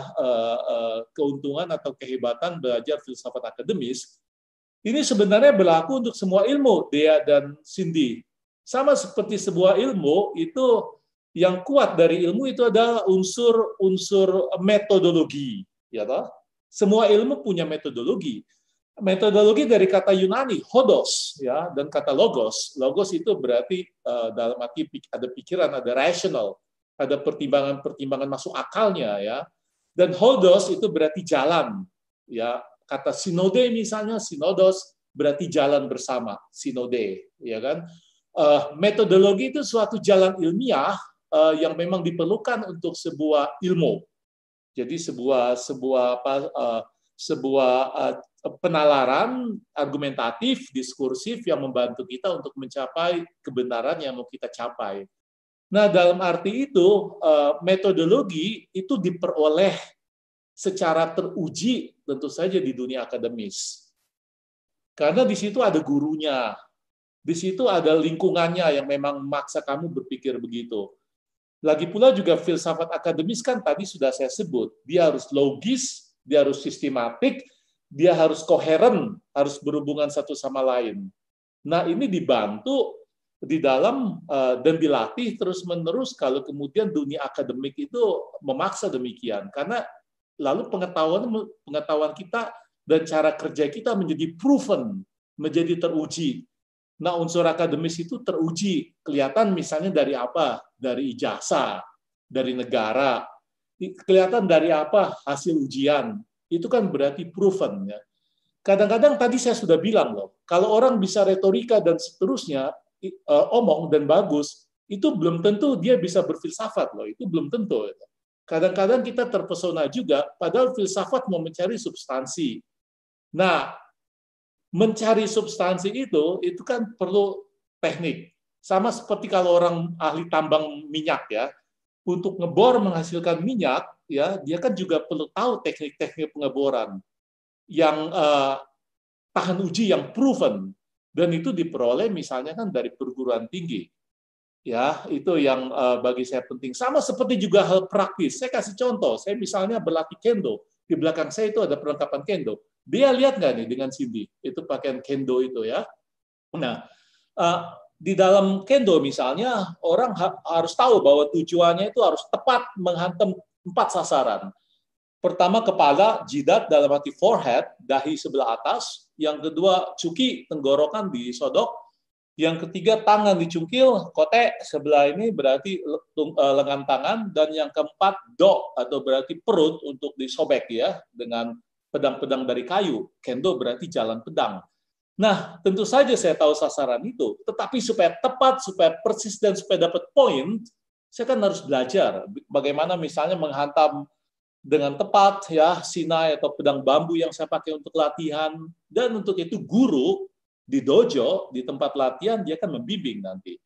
keuntungan atau kehebatan belajar filsafat akademis, ini sebenarnya berlaku untuk semua ilmu, Dea dan Cindy. Sama seperti sebuah ilmu, itu yang kuat dari ilmu itu adalah unsur metodologi, ya toh? Semua ilmu punya metodologi. Metodologi dari kata Yunani hodos, ya, dan kata logos. Logos itu berarti dalam arti ada pikiran, ada rational, ada pertimbangan-pertimbangan masuk akalnya, ya. Dan hodos itu berarti jalan, ya. Kata sinode misalnya, sinodos berarti jalan bersama, sinode, ya kan? Metodologi itu suatu jalan ilmiah yang memang diperlukan untuk sebuah ilmu. Jadi sebuah penalaran argumentatif, diskursif yang membantu kita untuk mencapai kebenaran yang mau kita capai. Nah, dalam arti itu, metodologi itu diperoleh secara teruji tentu saja di dunia akademis. Karena di situ ada gurunya, di situ ada lingkungannya yang memang memaksa kamu berpikir begitu. Lagi pula juga filsafat akademis kan tadi sudah saya sebut, dia harus logis, dia harus sistematik, dia harus koheren, harus berhubungan satu sama lain. Nah, ini dibantu di dalam dan dilatih terus-menerus kalau kemudian dunia akademik itu memaksa demikian. Karena lalu pengetahuan kita dan cara kerja kita menjadi proven, menjadi teruji. Nah, unsur akademis itu teruji. Kelihatan misalnya dari apa? Dari ijazah, dari negara. Kelihatan dari apa? Hasil ujian. Itu kan berarti proven. Ya. Kadang-kadang tadi saya sudah bilang loh, kalau orang bisa retorika dan seterusnya, omong dan bagus, itu belum tentu dia bisa berfilsafat loh. Itu belum tentu. Kadang-kadang kita terpesona juga, padahal filsafat mau mencari substansi. Nah, mencari substansi itu kan perlu teknik. Sama seperti kalau orang ahli tambang minyak ya, untuk ngebor menghasilkan minyak, ya dia kan juga perlu tahu teknik-teknik pengeboran yang tahan uji, yang proven. Dan itu diperoleh misalnya kan dari perguruan tinggi. Ya, itu yang bagi saya penting. Sama seperti juga hal praktis. Saya kasih contoh. Saya misalnya berlatih kendo. Di belakang saya itu ada perlengkapan kendo. Dia lihat nggak nih dengan Cindy? Itu pakaian kendo itu ya. Nah, di dalam kendo misalnya, orang harus tahu bahwa tujuannya itu harus tepat menghantam 4 sasaran. Pertama kepala, jidat dalam arti forehead, dahi sebelah atas. Yang kedua cuki, tenggorokan disodok. Yang ketiga tangan dicungkil, kote sebelah ini berarti lengan tangan. Dan yang keempat do atau berarti perut untuk disobek ya dengan pedang-pedang dari kayu. Kendo berarti jalan pedang. Nah, tentu saja saya tahu sasaran itu. Tetapi supaya tepat, supaya persis dan supaya dapat poin, saya kan harus belajar bagaimana misalnya menghantam dengan tepat ya sinai atau pedang bambu yang saya pakai untuk latihan, dan untuk itu guru di dojo di tempat latihan dia akan membimbing nanti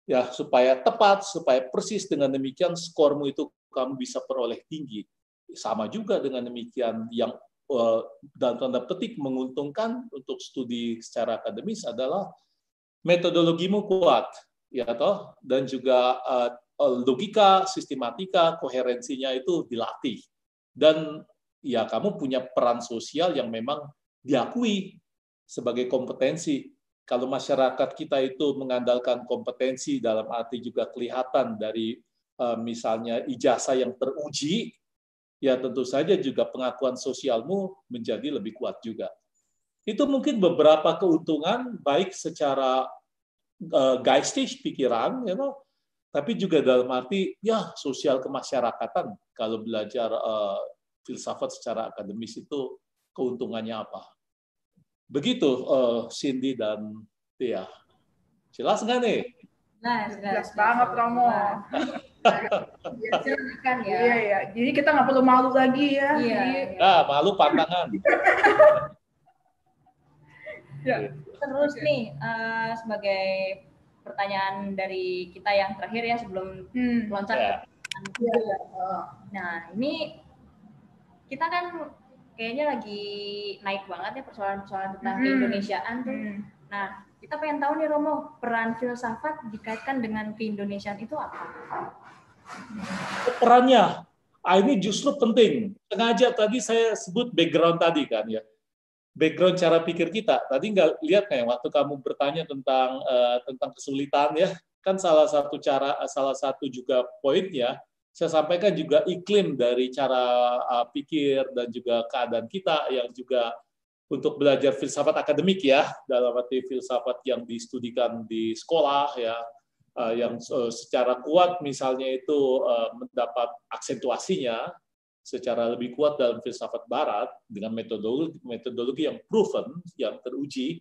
ya supaya tepat, supaya persis. Dengan demikian skormu itu kamu bisa peroleh tinggi. Sama juga dengan demikian yang dalam tanda petik menguntungkan untuk studi secara akademis adalah metodologimu kuat ya toh, dan juga logika, sistematika, koherensinya itu dilatih. Dan ya kamu punya peran sosial yang memang diakui sebagai kompetensi. Kalau masyarakat kita itu mengandalkan kompetensi dalam arti juga kelihatan dari misalnya ijazah yang teruji, ya tentu saja juga pengakuan sosialmu menjadi lebih kuat juga. Itu mungkin beberapa keuntungan baik secara geistig, pikiran, you know, tapi juga dalam arti ya sosial kemasyarakatan. Kalau belajar filsafat secara akademis itu keuntungannya apa? Begitu Cindy dan Tia. Jelas nggak nih? Jelas banget Romo. Kan ya. Iya ya. Jadi kita nggak perlu malu lagi ya. Iya. Nah, malu pantangan. Ya. Terus nih sebagai pertanyaan dari kita yang terakhir ya sebelum loncat ke nah ini kita kan kayaknya lagi naik banget ya persoalan-persoalan tentang keindonesiaan tuh. Nah kita pengen tahu nih Romo, peran filsafat dikaitkan dengan keindonesiaan itu apa? Perannya, ini justru penting. Sengaja tadi saya sebut background tadi kan ya. Background cara pikir kita. Tadi nggak lihat kayak waktu kamu bertanya tentang kesulitan ya, kan salah satu juga poinnya saya sampaikan juga iklim dari cara pikir dan juga keadaan kita yang juga untuk belajar filsafat akademik ya, dalam arti filsafat yang distudikan di sekolah ya, yang secara kuat misalnya itu mendapat aksentuasinya secara lebih kuat dalam filsafat barat dengan metodologi yang proven, yang teruji.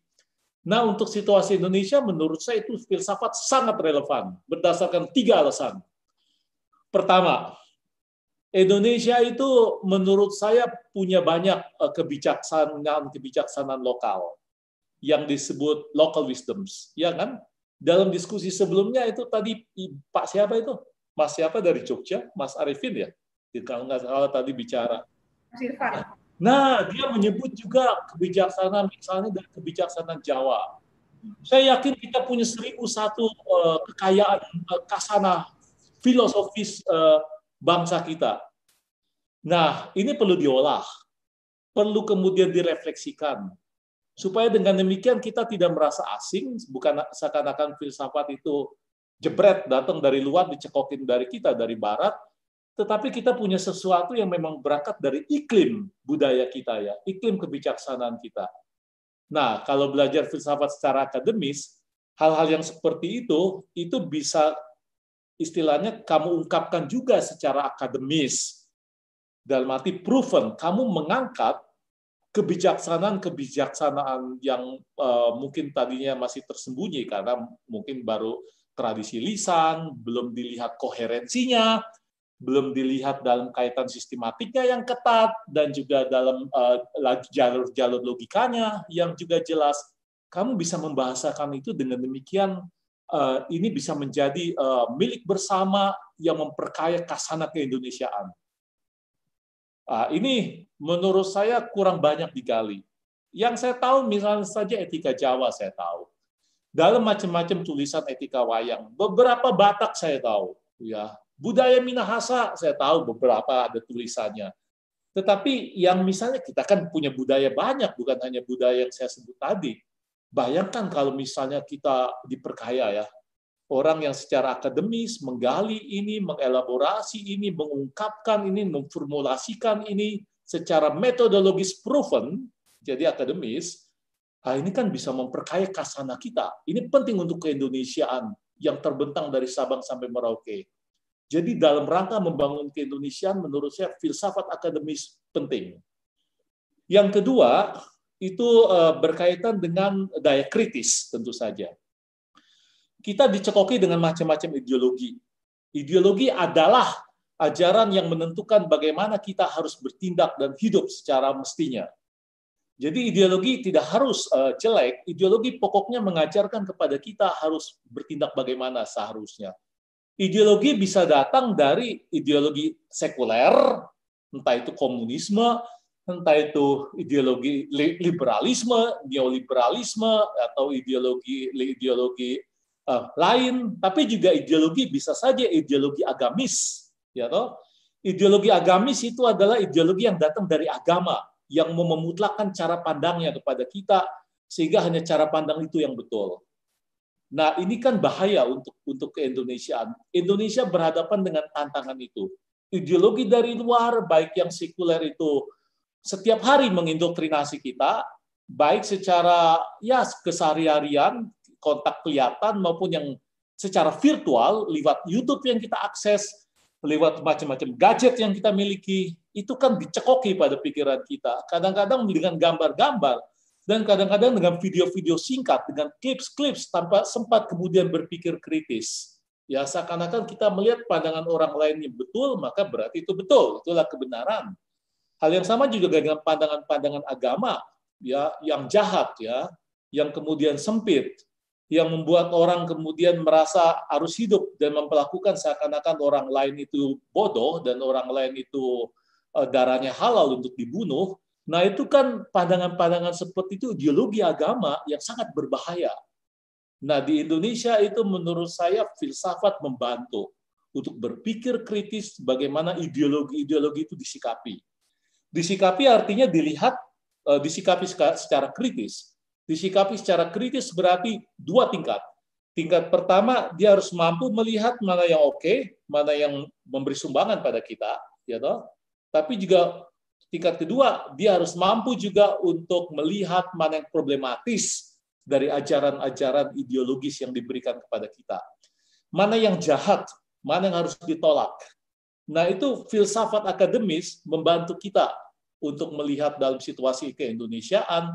Nah, untuk situasi Indonesia menurut saya itu filsafat sangat relevan berdasarkan 3 alasan. Pertama, Indonesia itu menurut saya punya banyak kebijaksanaan lokal yang disebut local wisdoms, ya kan? Dalam diskusi sebelumnya itu tadi Pak siapa itu? Mas siapa dari Jogja? Mas Arifin ya? Kalau nggak salah tadi bicara. Mas Irfan. Nah, dia menyebut juga kebijaksanaan misalnya dari kebijaksanaan Jawa. Saya yakin kita punya 1001 kekayaan kasana filosofis bangsa kita. Nah, ini perlu diolah, perlu kemudian direfleksikan, supaya dengan demikian kita tidak merasa asing, bukan seakan-akan filsafat itu jebret datang dari luar, dicekokin dari kita, dari barat, tetapi kita punya sesuatu yang memang berangkat dari iklim budaya kita, ya, iklim kebijaksanaan kita. Nah, kalau belajar filsafat secara akademis, hal-hal yang seperti itu bisa istilahnya kamu ungkapkan juga secara akademis. Dalam arti proven, kamu mengangkat kebijaksanaan yang mungkin tadinya masih tersembunyi karena mungkin baru tradisi lisan, belum dilihat koherensinya, belum dilihat dalam kaitan sistematiknya yang ketat, dan juga dalam jalur-jalur logikanya yang juga jelas. Kamu bisa membahasakan itu dengan demikian, ini bisa menjadi milik bersama yang memperkaya kasana keindonesiaan. Ini menurut saya kurang banyak digali. Yang saya tahu misalnya saja etika Jawa saya tahu. Dalam macam-macam tulisan etika wayang, beberapa Batak saya tahu, ya. Budaya Minahasa saya tahu beberapa ada tulisannya. Tetapi yang misalnya kita kan punya budaya banyak, bukan hanya budaya yang saya sebut tadi. Bayangkan kalau misalnya kita diperkaya, ya. Orang yang secara akademis menggali ini, mengelaborasi ini, mengungkapkan ini, memformulasikan ini secara metodologis proven, jadi akademis, ini kan bisa memperkaya kasana kita. Ini penting untuk keindonesiaan yang terbentang dari Sabang sampai Merauke. Jadi dalam rangka membangun keindonesiaan, menurut saya filsafat akademis penting. Yang kedua, itu berkaitan dengan daya kritis tentu saja. Kita dicekoki dengan macam-macam ideologi. Ideologi adalah ajaran yang menentukan bagaimana kita harus bertindak dan hidup secara mestinya. Jadi ideologi tidak harus jelek, ideologi pokoknya mengajarkan kepada kita harus bertindak bagaimana seharusnya. Ideologi bisa datang dari ideologi sekuler, entah itu komunisme, entah itu ideologi liberalisme, neoliberalisme, atau ideologi lain, tapi juga ideologi bisa saja ideologi agamis, ya toh. Ideologi agamis itu adalah ideologi yang datang dari agama, yang mau memutlakkan cara pandangnya kepada kita, sehingga hanya cara pandang itu yang betul. Nah, ini kan bahaya untuk keindonesiaan. Indonesia berhadapan dengan tantangan itu. Ideologi dari luar, baik yang sekuler itu setiap hari mengindoktrinasi kita, baik secara keseharian, kontak kelihatan, maupun yang secara virtual, lewat YouTube yang kita akses, lewat macam-macam gadget yang kita miliki, itu kan dicekoki pada pikiran kita. Kadang-kadang dengan gambar-gambar, dan kadang-kadang dengan video-video singkat, dengan clips-clips, tanpa sempat kemudian berpikir kritis. Ya, seakan-akan kita melihat pandangan orang lain yang betul, maka berarti itu betul, itulah kebenaran. Hal yang sama juga dengan pandangan-pandangan agama, ya, yang jahat, ya, yang kemudian sempit, yang membuat orang kemudian merasa harus hidup dan memperlakukan seakan-akan orang lain itu bodoh dan orang lain itu darahnya halal untuk dibunuh. Nah, itu kan pandangan-pandangan seperti itu ideologi agama yang sangat berbahaya. Nah, di Indonesia itu menurut saya filsafat membantu untuk berpikir kritis bagaimana ideologi-ideologi itu disikapi. Disikapi artinya dilihat, disikapi secara kritis. Disikapi secara kritis berarti dua tingkat. Tingkat pertama, dia harus mampu melihat mana yang oke, mana yang memberi sumbangan pada kita, ya toh. Tapi juga tingkat kedua, dia harus mampu juga untuk melihat mana yang problematis dari ajaran-ajaran ideologis yang diberikan kepada kita. Mana yang jahat, mana yang harus ditolak. Nah, itu filsafat akademis membantu kita untuk melihat dalam situasi keindonesiaan,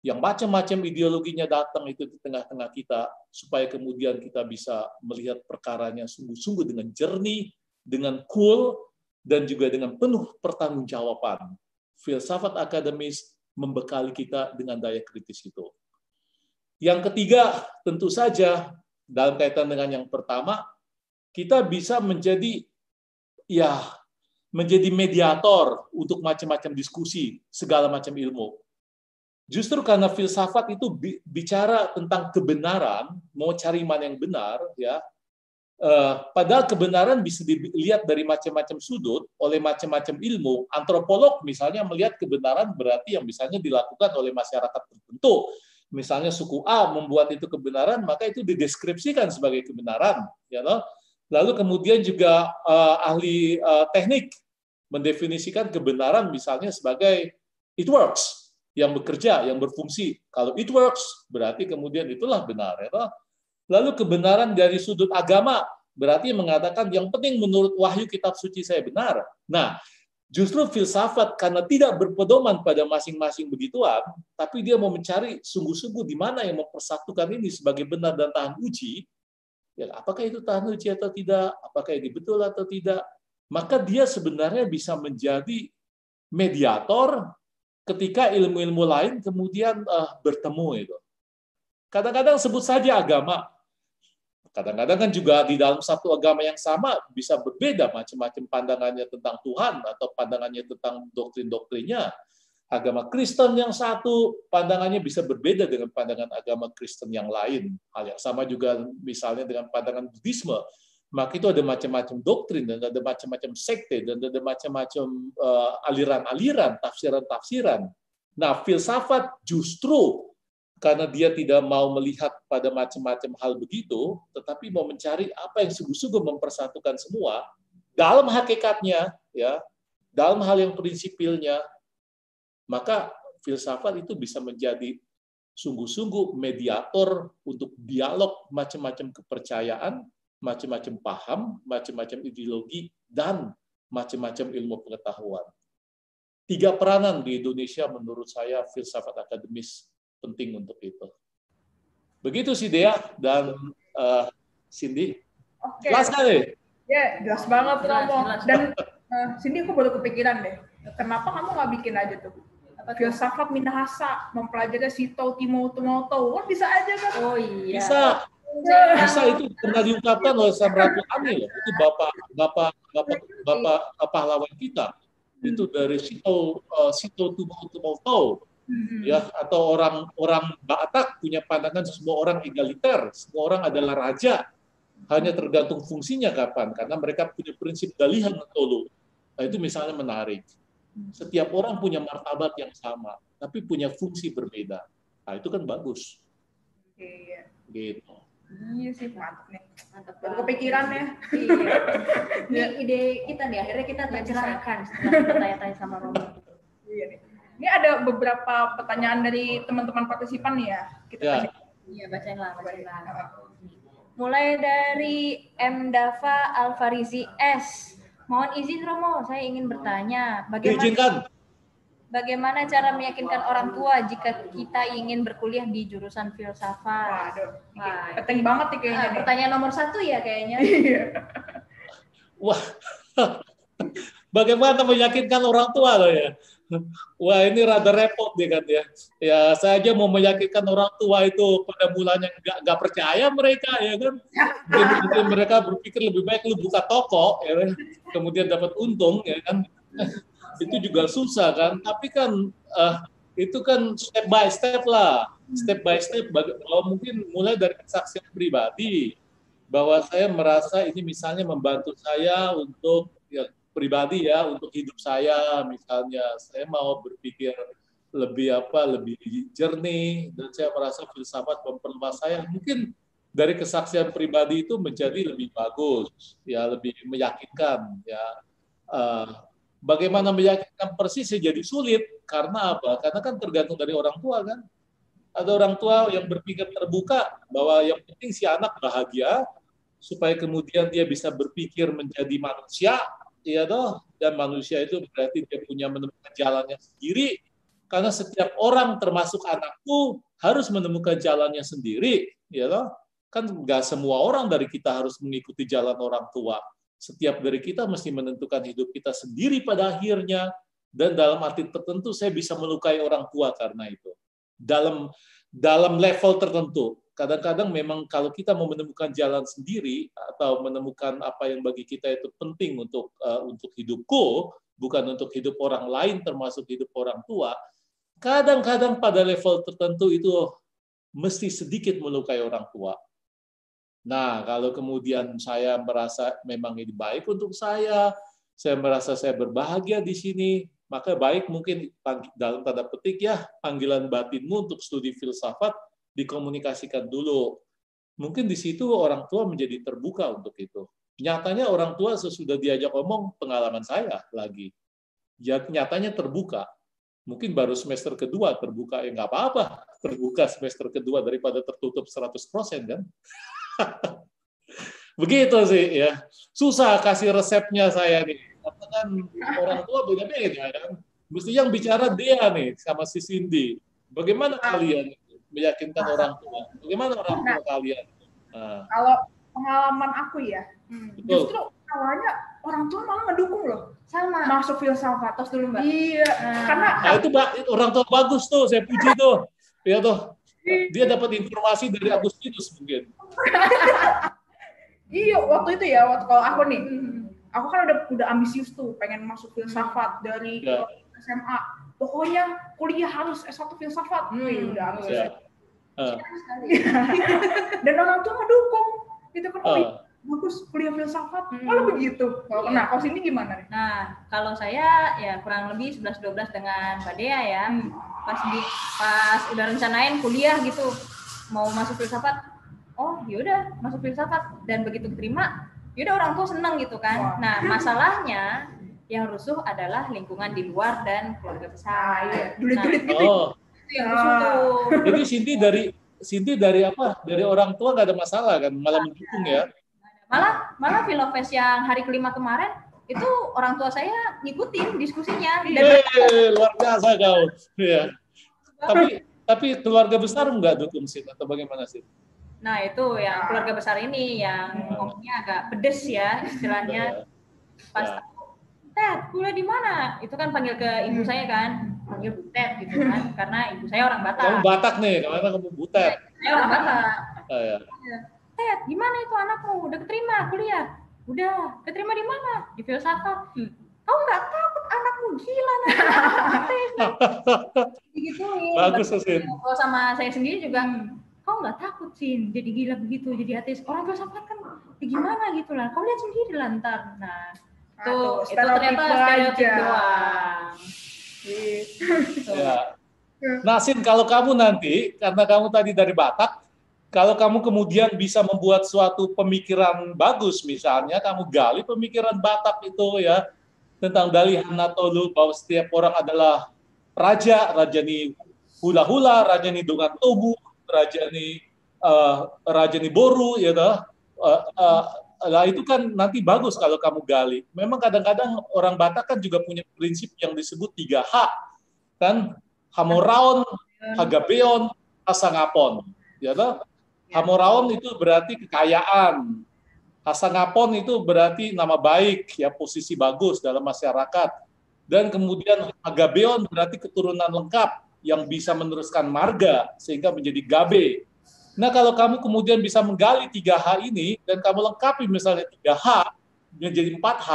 yang macam-macam ideologinya datang itu di tengah-tengah kita, supaya kemudian kita bisa melihat perkaranya sungguh-sungguh dengan jernih, dengan cool, dan juga dengan penuh pertanggungjawaban. Filsafat akademis membekali kita dengan daya kritis itu. Yang ketiga, tentu saja dalam kaitan dengan yang pertama, kita bisa menjadi mediator untuk macam-macam diskusi, segala macam ilmu. Justru karena filsafat itu bicara tentang kebenaran, mau cari mana yang benar, ya. Padahal kebenaran bisa dilihat dari macam-macam sudut oleh macam-macam ilmu. Antropolog misalnya melihat kebenaran berarti yang misalnya dilakukan oleh masyarakat tertentu. Misalnya suku A membuat itu kebenaran, maka itu dideskripsikan sebagai kebenaran, ya loh. Lalu kemudian juga ahli teknik mendefinisikan kebenaran misalnya sebagai it works, yang bekerja, yang berfungsi. Kalau it works, berarti kemudian itulah benar. Ya. Lalu kebenaran dari sudut agama, berarti mengatakan yang penting menurut wahyu kitab suci saya benar. Nah, justru filsafat karena tidak berpedoman pada masing-masing begituan, tapi dia mau mencari sungguh-sungguh di mana yang mempersatukan ini sebagai benar dan tahan uji, ya, apakah itu tahan uji atau tidak, apakah ini betul atau tidak, maka dia sebenarnya bisa menjadi mediator ketika ilmu-ilmu lain kemudian bertemu itu. Kadang-kadang sebut saja agama. Kadang-kadang kan juga di dalam satu agama yang sama bisa berbeda macam-macam pandangannya tentang Tuhan atau pandangannya tentang doktrin-doktrinnya. Agama Kristen yang satu, pandangannya bisa berbeda dengan pandangan agama Kristen yang lain. Hal yang sama juga misalnya dengan pandangan Buddhisme. Maka itu ada macam-macam doktrin, dan ada macam-macam sekte, dan ada macam-macam aliran-aliran, tafsiran-tafsiran. Nah, filsafat justru karena dia tidak mau melihat pada macam-macam hal begitu, tetapi mau mencari apa yang sungguh-sungguh mempersatukan semua, dalam hakikatnya, ya, dalam hal yang prinsipilnya, maka filsafat itu bisa menjadi sungguh-sungguh mediator untuk dialog macam-macam kepercayaan, macam-macam paham, macam-macam ideologi, dan macam-macam ilmu pengetahuan. 3 peranan di Indonesia menurut saya filsafat akademis penting untuk itu. Begitu sih Dea dan Cindy. Oke. Jelas kali? Ya, jelas banget Romo. Dan Cindy, aku baru kepikiran deh. Kenapa kamu nggak bikin aja tuh? Filsafat Minahasa, mempelajari Sito, Timoto, kan bisa aja kan? Oh iya. Bisa itu pernah diungkapkan oleh Samratu Ani, itu bapak pahlawan kita. Itu dari Sito Tumoto, ya, atau orang Batak punya pandangan semua orang egaliter, semua orang adalah raja, hanya tergantung fungsinya kapan, karena mereka punya prinsip galihan tolu. Nah, itu misalnya menarik. Setiap orang punya martabat yang sama, tapi punya fungsi berbeda. Nah, itu kan bagus. Iya. Gitu. Iya sih, mantap nih. Mantap. Baru kepikiran ya. Iya. Ini ide kita nih, akhirnya kita tercerahkan setelah kita tanya-tanya sama Romo. Iya nih. Ini ada beberapa pertanyaan dari teman-teman partisipan nih ya. Kita bacain. Iya, bacain lah. Mulai dari M. Dava Alfarizi S. Mohon izin Romo, saya ingin bertanya, bagaimana cara meyakinkan orang tua jika kita ingin berkuliah di jurusan filsafat? Waduh, penting banget nih kayaknya. Pertanyaan nomor 1 ya kayaknya. Wah, bagaimana meyakinkan orang tua loh ya? Wah, ini rada repot nih kan ya. Ya, saya aja mau meyakinkan orang tua itu pada mulanya nggak percaya mereka, ya kan. Mungkin mereka berpikir lebih baik lu buka toko, ya kan? Kemudian dapat untung, ya kan. Itu juga susah kan. Tapi kan itu kan step by step lah. Step by step, bahwa mungkin mulai dari kesaksian pribadi, bahwa saya merasa ini misalnya membantu saya untuk pribadi ya, untuk hidup saya misalnya, saya mau berpikir lebih jernih, dan saya merasa filsafat memperluas saya. Mungkin dari kesaksian pribadi itu menjadi lebih bagus, ya, lebih meyakinkan, ya. Bagaimana meyakinkan persis jadi sulit, karena apa? Karena kan tergantung dari orang tua kan. Ada orang tua yang berpikir terbuka bahwa yang penting si anak bahagia, supaya kemudian dia bisa berpikir menjadi manusia. Iya toh, dan manusia itu berarti dia punya menemukan jalannya sendiri, karena setiap orang termasuk anakku harus menemukan jalannya sendiri, ya toh. Kan nggak semua orang dari kita harus mengikuti jalan orang tua. Setiap dari kita mesti menentukan hidup kita sendiri pada akhirnya, dan dalam arti tertentu saya bisa melukai orang tua karena itu. Dalam level tertentu. Kadang-kadang memang kalau kita mau menemukan jalan sendiri atau menemukan apa yang bagi kita itu penting untuk hidupku, bukan untuk hidup orang lain termasuk hidup orang tua, kadang-kadang pada level tertentu itu mesti sedikit melukai orang tua. Nah, kalau kemudian saya merasa memang ini baik untuk saya merasa saya berbahagia di sini, maka baik mungkin dalam tanda petik ya, panggilan batinmu untuk studi filsafat dikomunikasikan dulu. Mungkin di situ orang tua menjadi terbuka untuk itu. Nyatanya orang tua sesudah diajak ngomong, pengalaman saya lagi. Nyatanya terbuka. Mungkin baru semester kedua terbuka, ya nggak apa-apa. Terbuka semester kedua daripada tertutup 100% kan. Begitu sih ya. Susah kasih resepnya saya nih. Karena kan orang tua beda-beda kan. Mesti yang bicara dia nih sama si Cindy. Bagaimana kalian meyakinkan orang tua? Bagaimana orang tua kalian? Nah. Kalau pengalaman aku ya, justru awalnya orang tua malah ngedukung loh. Sama. Masuk filsafat. Tos dulu Mbak. Iya. Karena itu orang tua bagus tuh, saya puji tuh. Ya tuh. Dia dapat informasi dari Agustinus mungkin. Iya, waktu itu ya, kalau aku nih, aku kan udah ambisius tuh, pengen masuk filsafat dari SMA. Pokoknya kuliah harus S1 filsafat. Udah ambisius. Dan orang tua ngedukung, gitu kan. Bagus kuliah filsafat. Kalau begitu. Nah, kalau sini gimana nih? Nah, kalau saya ya kurang lebih 11-12 dengan Mbak Dea ya. Pas udah rencanain kuliah gitu, mau masuk filsafat, oh yaudah masuk filsafat, dan begitu diterima, yaudah orang tua seneng gitu kan. Nah, masalahnya yang rusuh adalah lingkungan di luar dan keluarga besar. Dulit-dulit gitu. Itu yang rusuh tuh. Jadi Cindy dari apa? Dari orang tua nggak ada masalah kan, malah mendukung ya. Malah Filofest yang hari kelima kemarin itu orang tua saya ngikutin diskusinya. Luar biasa kau. Ya. Tapi keluarga besar nggak dukung sih atau bagaimana sih? Nah itu yang keluarga besar ini yang ngomongnya agak pedes ya istilahnya. Pas Ted, kuliah di mana? Itu kan panggil ke ibu saya kan, panggil Bu Ted gitu kan, karena ibu saya orang Batak. Kamu Batak nih, karena kamu Bu Ted. Saya orang Batak. Ya. Ted, gimana itu anakmu? Udah keterima kuliah? Udah, keterima di mana? Di filsafat. Kau nggak takut anakmu gila nanti? Digituin. Bagus Sin. Kalau sama saya sendiri juga, kau nggak takut Sin? Jadi gila begitu, jadi ateis. Orang filsafat kan, ya gimana gitu lah. Kau lihat sendiri lah ntar. Nah, itu ternyata stereotip doang. Ya. Nah Sin, kalau kamu nanti, karena kamu tadi dari Batak, kalau kamu kemudian bisa membuat suatu pemikiran bagus, misalnya kamu gali pemikiran Batak itu ya, tentang Dalihan Natolu, bahwa setiap orang adalah raja ni hula-hula, raja ni dungan tobu, raja ni boru, ya toh. Lah itu kan nanti bagus kalau kamu gali. Memang kadang-kadang orang Batak kan juga punya prinsip yang disebut 3H, kan? Hamoraon, Hagabeon, Hasangapon, ya toh. Hamoraon itu berarti kekayaan. Hasangapon itu berarti nama baik, ya posisi bagus dalam masyarakat. Dan kemudian Hagabeon berarti keturunan lengkap yang bisa meneruskan marga sehingga menjadi gabe. Nah, kalau kamu kemudian bisa menggali 3H ini dan kamu lengkapi misalnya 3H menjadi 4H,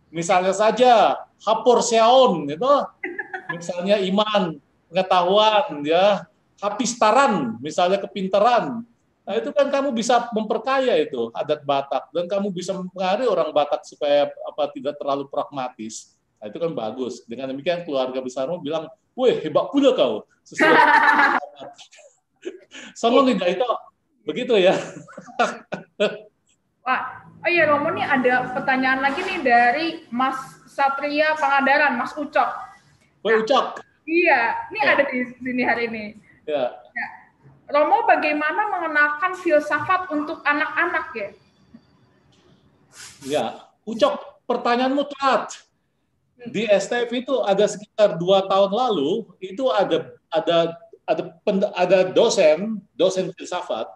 misalnya saja Haporseon gitu. Misalnya iman, pengetahuan, ya, Hapistaran, misalnya kepintaran. Nah, itu kan kamu bisa memperkaya itu adat Batak dan kamu bisa mempengaruhi orang Batak supaya tidak terlalu pragmatis. Nah, itu kan bagus. Dengan demikian keluarga besarmu bilang, "Wih, hebat pula kau." Sesuai. Songong tidak itu begitu ya. Wah, oh iya Romo, nih ada pertanyaan lagi nih dari Mas Satria Pangadaran, Mas Ucok. Ucok. Iya, ini ada di sini hari ini. Ya. Romo, bagaimana mengenalkan filsafat untuk anak-anak ya? Ya, Ucok, pertanyaanmu tepat. Di STF itu ada sekitar 2 tahun lalu itu ada dosen filsafat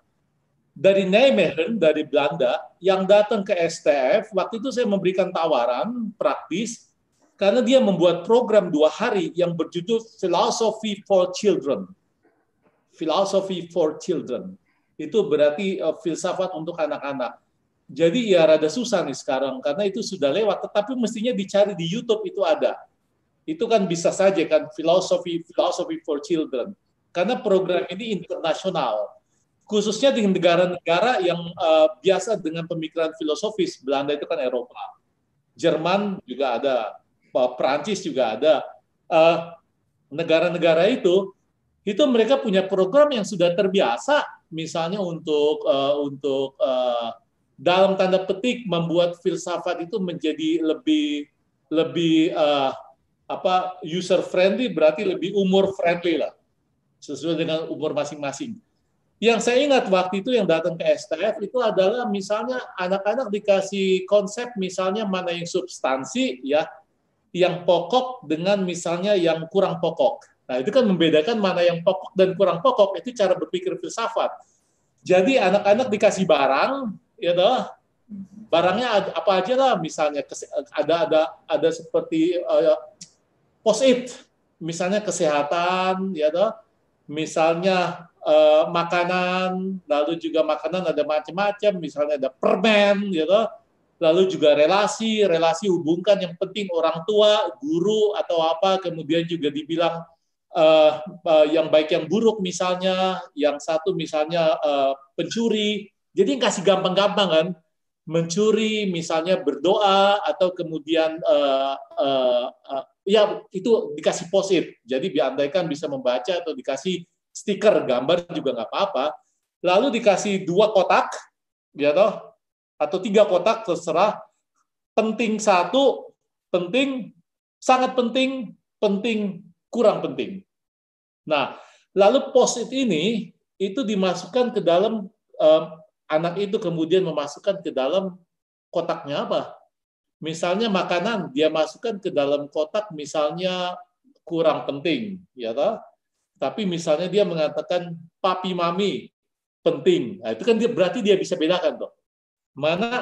dari Nijmegen, dari Belanda, yang datang ke STF. Waktu itu saya memberikan tawaran praktis, karena dia membuat program 2 hari yang berjudul Philosophy for Children. Philosophy for Children. Itu berarti filsafat untuk anak-anak. Jadi ya rada susah nih sekarang, karena itu sudah lewat, tetapi mestinya dicari di YouTube, itu ada. Itu kan bisa saja kan, Philosophy for Children. Karena program ini internasional. Khususnya di negara-negara yang biasa dengan pemikiran filosofis. Belanda itu kan Eropa, Jerman juga ada, Perancis juga ada. Negara-negara itu mereka punya program yang sudah terbiasa, misalnya untuk dalam tanda petik membuat filsafat itu menjadi lebih user friendly, berarti lebih umur friendly lah, sesuai dengan umur masing-masing. Yang saya ingat waktu itu yang datang ke STF itu adalah misalnya anak-anak dikasih konsep misalnya mana yang substansi ya, yang pokok dengan misalnya yang kurang pokok. Nah, itu kan membedakan mana yang pokok dan kurang pokok, itu cara berpikir filsafat. Jadi anak-anak dikasih barang, ya toh, barangnya apa aja lah, misalnya ada seperti post-it, misalnya kesehatan, ya toh, misalnya makanan, lalu juga makanan ada macam-macam, misalnya ada permen, gitu. Lalu juga relasi hubungkan yang penting orang tua, guru atau apa, kemudian juga dibilang yang baik yang buruk misalnya, yang satu misalnya pencuri. Jadi kasih gampang-gampang kan, mencuri misalnya berdoa atau kemudian ya itu dikasih post-it. Jadi diandaikan bisa membaca atau dikasih stiker, gambar juga nggak apa-apa. Lalu dikasih 2 kotak, ya toh, atau 3 kotak, terserah. Penting 1, penting, sangat penting, penting, kurang penting. Nah, lalu post-it ini itu dimasukkan ke dalam, anak itu kemudian memasukkan ke dalam kotaknya apa? Misalnya makanan, dia masukkan ke dalam kotak misalnya kurang penting, ya toh. Tapi misalnya dia mengatakan papi mami penting, nah, itu kan berarti dia bisa bedakan tuh mana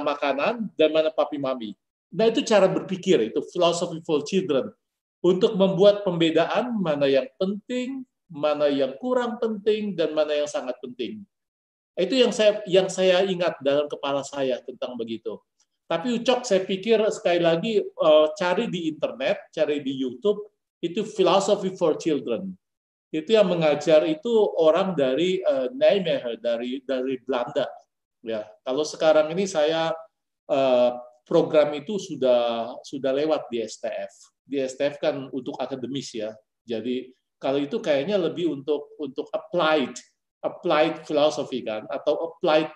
makanan dan mana papi mami. Nah, itu cara berpikir, itu philosophy for children, untuk membuat pembedaan mana yang penting, mana yang kurang penting, dan mana yang sangat penting. Itu yang saya ingat dalam kepala saya tentang begitu. Tapi Ucok, saya pikir sekali lagi cari di internet, cari di YouTube. Itu Philosophy for Children. Itu yang mengajar itu orang dari Nijmegen, dari Belanda. Ya, kalau sekarang ini saya program itu sudah lewat di STF. Di STF kan untuk akademis ya. Jadi kalau itu kayaknya lebih untuk applied philosophy kan, atau applied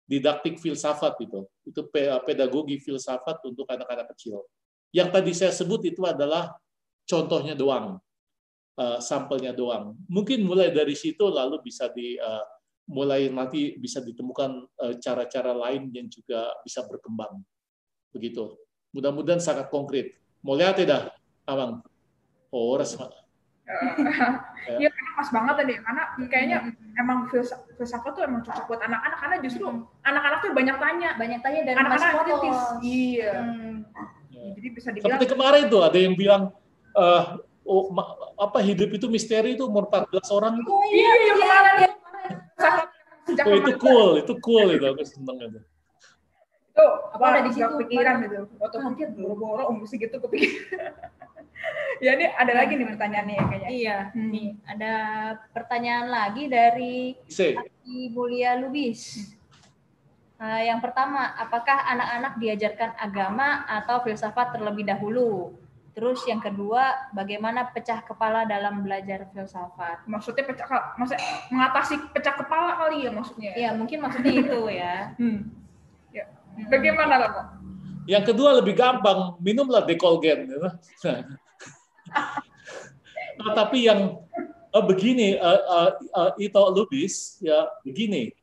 didaktik filsafat itu. Itu pedagogi filsafat untuk anak-anak kecil. Yang tadi saya sebut itu adalah contohnya doang, sampelnya doang. Mungkin mulai dari situ lalu bisa mulai nanti bisa ditemukan cara-cara lain yang juga bisa berkembang. Begitu. Mudah-mudahan sangat konkret. Mau lihat tidak, Amang? Oh, resma. Iya, pas banget tadi. Karena kayaknya emang filsafat tuh emang cocok buat anak-anak, karena justru anak-anak tuh banyak tanya dan anak-anak kritis. Iya. Jadi bisa dibilang. Seperti kemarin tuh ada yang bilang hidup itu misteri itu umur 14 orang itu. Iya kemarin. Itu cool itu aku seneng itu. Itu apa ada di situ pikiran gitu. Waktu mungkin boro-boro umur segitu kepikiran. Ya, ini ada lagi nih pertanyaannya kayaknya. Iya, nih ada pertanyaan lagi dari Ibu Mulia Lubis. Yang pertama, apakah anak-anak diajarkan agama atau filsafat terlebih dahulu? Terus yang kedua, bagaimana pecah kepala dalam belajar filsafat? Maksudnya mengatasi pecah kepala kali ya maksudnya? Iya, mungkin maksudnya itu ya. Ya. Bagaimana lah, Pak? Yang kedua lebih gampang, minumlah Decolgen. Tapi yang begini, Ito Lubis, ya begini.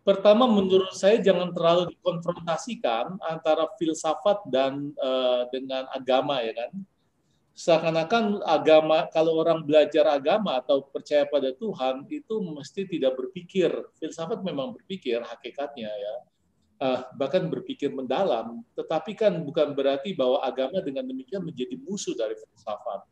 Pertama, menurut saya jangan terlalu dikonfrontasikan antara filsafat dan dengan agama, ya kan? seakan-akan agama, kalau orang belajar agama atau percaya pada Tuhan itu mesti tidak berpikir. Filsafat memang berpikir hakikatnya ya, bahkan berpikir mendalam. Tetapi kan bukan berarti bahwa agama dengan demikian menjadi musuh dari filsafat.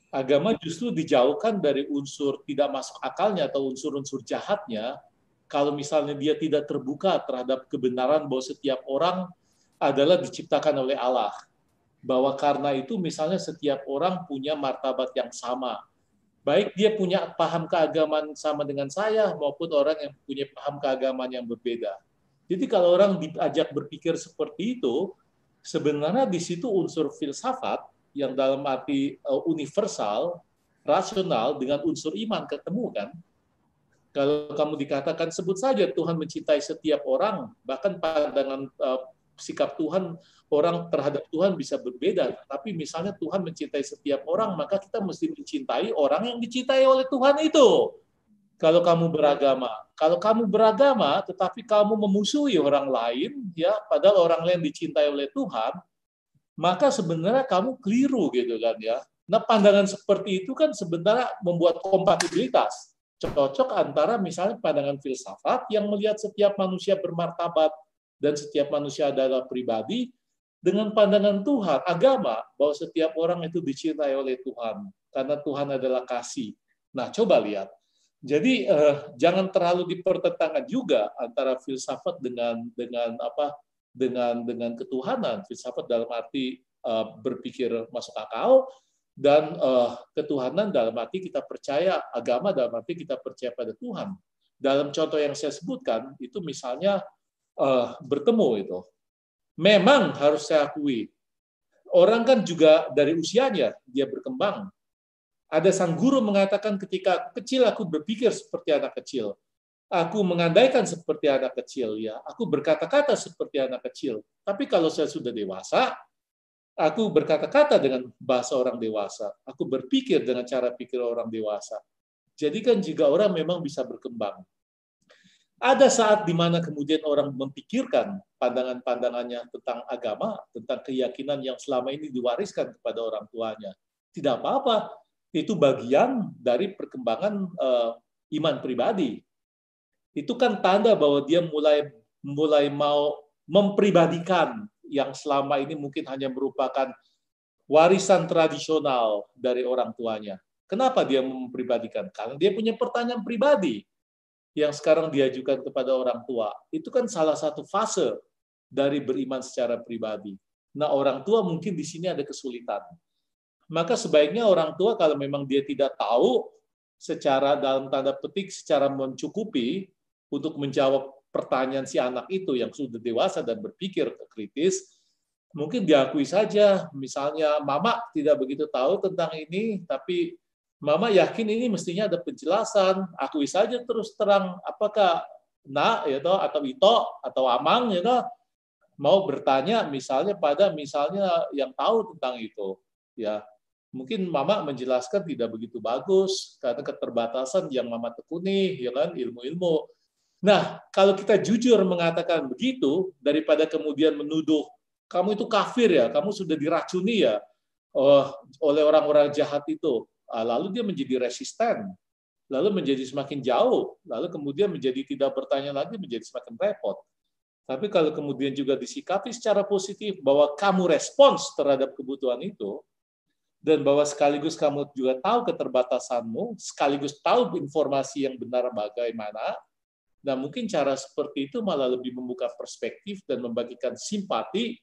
Agama justru dijauhkan dari unsur tidak masuk akalnya atau unsur-unsur jahatnya. Kalau misalnya dia tidak terbuka terhadap kebenaran bahwa setiap orang adalah diciptakan oleh Allah. Bahwa karena itu misalnya setiap orang punya martabat yang sama. Baik dia punya paham keagamaan sama dengan saya maupun orang yang punya paham keagamaan yang berbeda. Jadi kalau orang diajak berpikir seperti itu, sebenarnya di situ unsur filsafat yang dalam arti universal, rasional dengan unsur iman ketemu kan. Kalau kamu dikatakan sebut saja Tuhan mencintai setiap orang, bahkan pandangan sikap Tuhan, orang terhadap Tuhan bisa berbeda. Tapi misalnya Tuhan mencintai setiap orang, maka kita mesti mencintai orang yang dicintai oleh Tuhan itu. Kalau kamu beragama, tetapi kamu memusuhi orang lain, ya, padahal orang lain dicintai oleh Tuhan, maka sebenarnya kamu keliru gitu kan ya. Nah, pandangan seperti itu kan sebenarnya membuat kompatibilitas. Cocok antara misalnya pandangan filsafat yang melihat setiap manusia bermartabat dan setiap manusia adalah pribadi, dengan pandangan Tuhan, agama, bahwa setiap orang itu dicintai oleh Tuhan karena Tuhan adalah kasih. Nah, coba lihat. Jadi jangan terlalu dipertentangkan juga antara filsafat dengan ketuhanan. Filsafat dalam arti berpikir masuk akal, dan ketuhanan dalam arti kita percaya, agama dalam arti kita percaya pada Tuhan. Dalam contoh yang saya sebutkan itu misalnya bertemu itu. Memang harus saya akui, orang kan juga dari usianya dia berkembang. Ada sang guru mengatakan ketika aku kecil aku berpikir seperti anak kecil. Aku mengandaikan seperti anak kecil ya. Aku berkata-kata seperti anak kecil. Tapi kalau saya sudah dewasa, aku berkata-kata dengan bahasa orang dewasa. Aku berpikir dengan cara pikir orang dewasa. Jadi kan juga orang memang bisa berkembang. Ada saat di mana kemudian orang memikirkan pandangan-pandangannya tentang agama, tentang keyakinan yang selama ini diwariskan kepada orang tuanya. Tidak apa-apa, itu bagian dari perkembangan iman pribadi. Itu kan tanda bahwa dia mulai mau mempribadikan yang selama ini mungkin hanya merupakan warisan tradisional dari orang tuanya. Kenapa dia mempribadikan? Karena dia punya pertanyaan pribadi yang sekarang diajukan kepada orang tua. Itu kan salah satu fase dari beriman secara pribadi. Nah, orang tua mungkin di sini ada kesulitan. Maka sebaiknya orang tua kalau memang dia tidak tahu secara dalam tanda petik secara mencukupi untuk menjawab pertanyaan si anak itu yang sudah dewasa dan berpikir kritis, mungkin diakui saja, misalnya mama tidak begitu tahu tentang ini, tapi mama yakin ini mestinya ada penjelasan. Akui saja terus terang, apakah nak ya toh, atau ito atau amang ya toh, mau bertanya misalnya pada misalnya yang tahu tentang itu. Ya, mungkin mama menjelaskan tidak begitu bagus karena keterbatasan yang mama tekuni, ya kan, ilmu-ilmu. Nah, kalau kita jujur mengatakan begitu, daripada kemudian menuduh kamu itu kafir ya, kamu sudah diracuni ya oleh orang-orang jahat itu. Lalu dia menjadi resisten, lalu menjadi semakin jauh, lalu kemudian menjadi tidak bertanya lagi, menjadi semakin repot. Tapi kalau kemudian juga disikapi secara positif bahwa kamu respons terhadap kebutuhan itu, dan bahwa sekaligus kamu juga tahu keterbatasanmu, sekaligus tahu informasi yang benar bagaimana, nah mungkin cara seperti itu malah lebih membuka perspektif dan membagikan simpati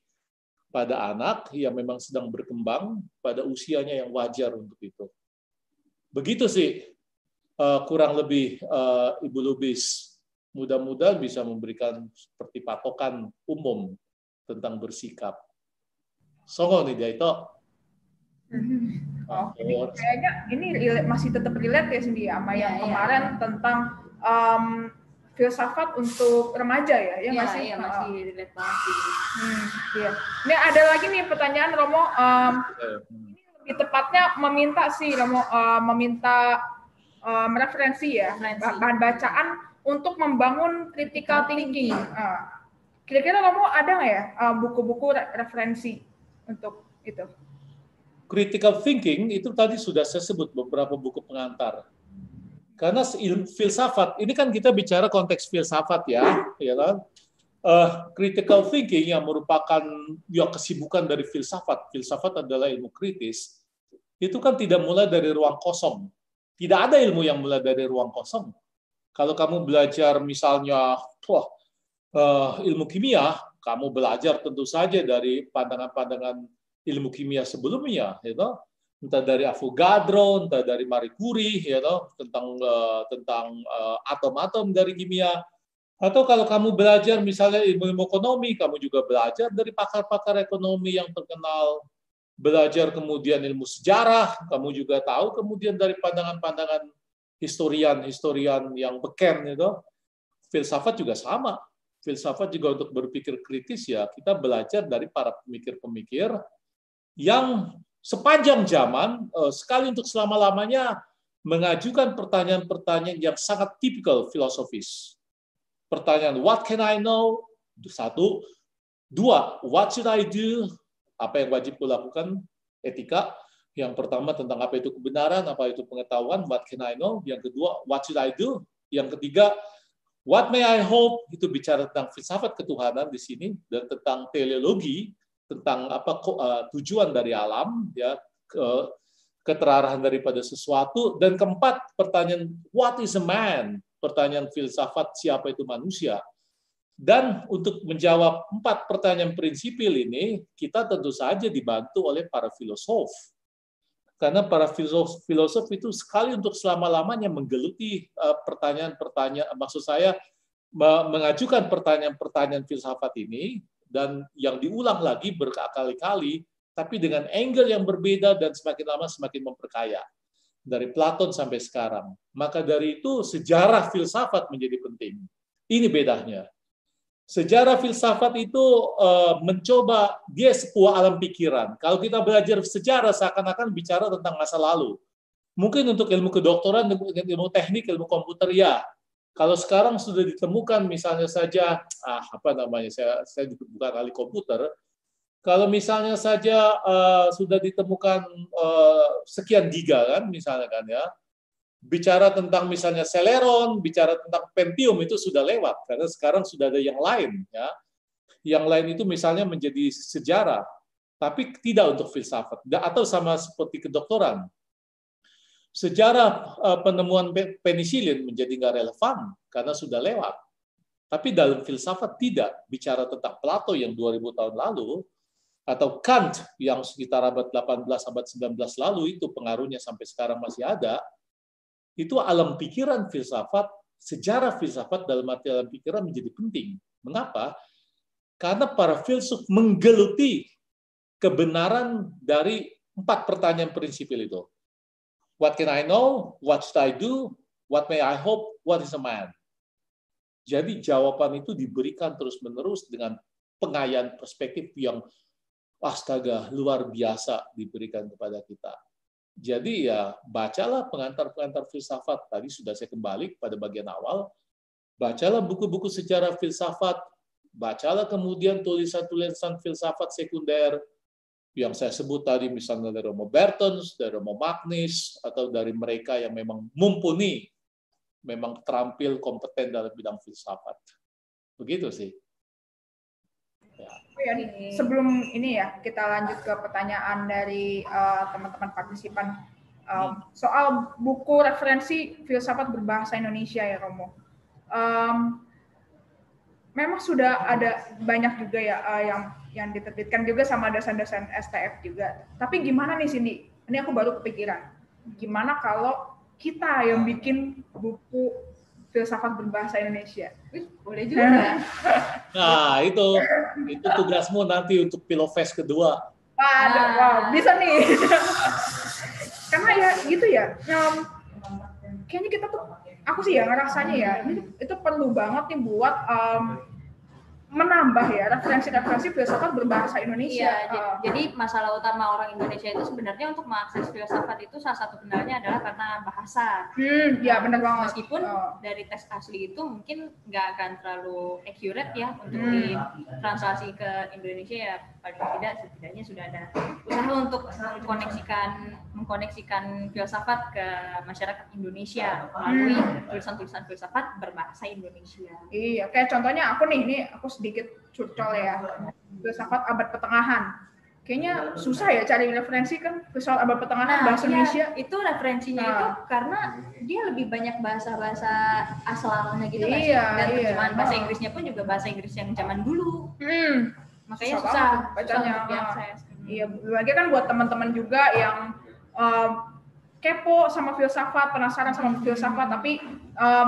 pada anak yang memang sedang berkembang pada usianya yang wajar untuk itu. Begitu sih kurang lebih Ibu Lubis. Mudah-mudahan bisa memberikan seperti patokan umum tentang bersikap. Songo nih dia itu. Kayaknya ini masih tetap relate ya Cindy sama yang kemarin tentang filsafat untuk remaja ya, masih relate banget sih. Iya. Ini ada lagi nih pertanyaan Romo. Ini lebih tepatnya meminta sih Romo, meminta referensi ya, bahan bacaan untuk membangun critical thinking. Kira-kira Romo ada nggak ya buku-buku referensi untuk itu? critical thinking itu tadi sudah saya sebut beberapa buku pengantar. Karena filsafat, ini kan kita bicara konteks filsafat ya kan? Critical thinking yang merupakan kesibukan dari filsafat. Filsafat adalah ilmu kritis. Itu kan tidak mulai dari ruang kosong. Tidak ada ilmu yang mulai dari ruang kosong. Kalau kamu belajar misalnya ilmu kimia, kamu belajar tentu saja dari pandangan-pandangan ilmu kimia sebelumnya, entah dari Avogadro, entah dari Marie Curie, tentang atom-atom dari kimia. Atau kalau kamu belajar misalnya ilmu ekonomi, kamu juga belajar dari pakar-pakar ekonomi yang terkenal. Belajar kemudian ilmu sejarah, kamu juga tahu kemudian dari pandangan-pandangan historian yang beken. Filsafat juga sama. Filsafat juga untuk berpikir kritis ya, kita belajar dari para pemikir-pemikir yang sepanjang zaman, sekali untuk selama-lamanya, mengajukan pertanyaan-pertanyaan yang sangat tipikal filosofis. Pertanyaan, what can I know? 1. 2, what should I do? Apa yang wajib kulakukan? Etika. Yang pertama tentang apa itu kebenaran, apa itu pengetahuan, what can I know? Yang kedua, what should I do? Yang ketiga, what may I hope? Itu bicara tentang filsafat ketuhanan di sini, dan tentang teleologi, tentang apa tujuan dari alam, ya, keterarahan daripada sesuatu. Dan keempat, pertanyaan what is a man? Pertanyaan filsafat siapa itu manusia. Dan untuk menjawab 4 pertanyaan prinsipil ini, kita tentu saja dibantu oleh para filosof. Karena para filosof itu sekali untuk selama-lamanya menggeluti pertanyaan-pertanyaan, maksud saya mengajukan pertanyaan-pertanyaan filsafat ini, dan yang diulang lagi berkali-kali, tapi dengan angle yang berbeda dan semakin lama semakin memperkaya. Dari Platon sampai sekarang. Maka dari itu sejarah filsafat menjadi penting. Ini bedanya. Sejarah filsafat itu mencoba, dia sebuah alam pikiran. Kalau kita belajar sejarah seakan-akan bicara tentang masa lalu. Mungkin untuk ilmu kedokteran, ilmu teknik, ilmu komputer ya. Kalau sekarang sudah ditemukan misalnya saja, saya bukan ahli komputer. Kalau misalnya saja sudah ditemukan sekian giga kan, misalnya kan ya. Bicara tentang misalnya Celeron, bicara tentang Pentium itu sudah lewat karena sekarang sudah ada yang lain ya. Yang lain itu misalnya menjadi sejarah, tapi tidak untuk filsafat atau sama seperti kedokteran. Sejarah penemuan penisilin menjadi nggak relevan karena sudah lewat. Tapi dalam filsafat tidak, bicara tentang Plato yang 2000 tahun lalu atau Kant yang sekitar abad 18 abad 19 lalu itu pengaruhnya sampai sekarang masih ada. Itu alam pikiran filsafat, sejarah filsafat dalam arti alam pikiran menjadi penting. Mengapa? Karena para filsuf menggeluti kebenaran dari 4 pertanyaan prinsipil itu. What can I know? What should I do? What may I hope? What is a man? Jadi jawaban itu diberikan terus-menerus dengan pengayaan perspektif yang astaga, luar biasa diberikan kepada kita. Jadi ya bacalah pengantar-pengantar filsafat. Tadi sudah saya kembali pada bagian awal. Bacalah buku-buku sejarah filsafat. Bacalah kemudian tulisan-tulisan filsafat sekunder yang saya sebut tadi, misalnya dari Romo Bertens, dari Romo Magnis, atau dari mereka yang memang mumpuni, memang terampil, kompeten dalam bidang filsafat. Begitu sih. Ya. Sebelum ini ya, kita lanjut ke pertanyaan dari teman-teman partisipan soal buku referensi filsafat berbahasa Indonesia ya Romo. Memang sudah ada banyak juga ya yang diterbitkan juga sama dosen-dosen STF juga. Tapi gimana nih Cindy? Ini aku baru kepikiran. Gimana kalau kita yang bikin buku filsafat berbahasa Indonesia? Boleh juga. Nah, itu tugasmu nanti untuk Pilofest kedua. Wow, bisa nih. Karena ya gitu ya. Kayaknya kita tuh, aku sih ya ngerasanya ya, itu perlu banget nih buat menambah ya referensi-referensi filsafat berbahasa Indonesia. Iya, jadi masalah utama orang Indonesia itu sebenarnya untuk mengakses filsafat itu salah satu kendalanya adalah karena bahasa. Ya benar banget. Meskipun dari teks asli itu mungkin nggak akan terlalu accurate ya untuk ditranslasi ke Indonesia ya. paling tidak setidaknya sudah ada usaha untuk mengkoneksikan filsafat ke masyarakat Indonesia melalui tulisan-tulisan filsafat berbahasa Indonesia. Iya, kayak contohnya aku sedikit curcol ya, filsafat abad pertengahan. Kayaknya susah ya cari referensi kan filsafat abad pertengahan bahasa Indonesia. Itu referensinya itu karena dia lebih banyak bahasa-bahasa asalnya gitu kan. Dan terjemahan bahasa Inggrisnya pun juga bahasa Inggris yang zaman dulu. Makanya susah bacanya. Iya, lagi kan buat teman-teman juga yang kepo sama filsafat, penasaran sama filsafat, tapi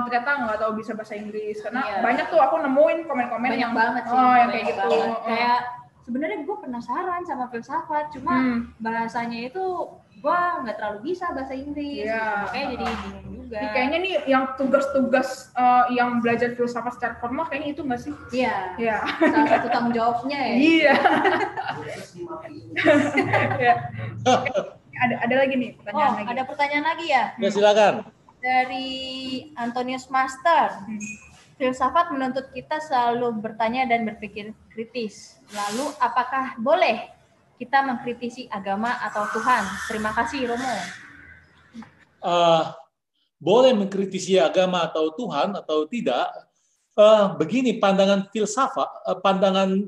ternyata nggak tahu bisa bahasa Inggris. Karena banyak tuh aku nemuin komen-komen banyak banget sih, yang kayak gitu. Kayak sebenarnya gue penasaran sama filsafat, cuma bahasanya itu gue nggak terlalu bisa bahasa Inggris, makanya jadi bingung juga. Kayaknya nih yang tugas-tugas yang belajar filsafat secara formal kayaknya itu nggak sih? Iya. Salah satu tanggung jawabnya ya. Iya. Ada lagi nih pertanyaan lagi. Ada pertanyaan lagi ya? Ya silakan. Dari Antonius Master. Filsafat menuntut kita selalu bertanya dan berpikir kritis. Lalu, apakah boleh kita mengkritisi agama atau Tuhan? Terima kasih, Romo. Boleh mengkritisi agama atau Tuhan atau tidak? Begini, pandangan filsafat, pandangan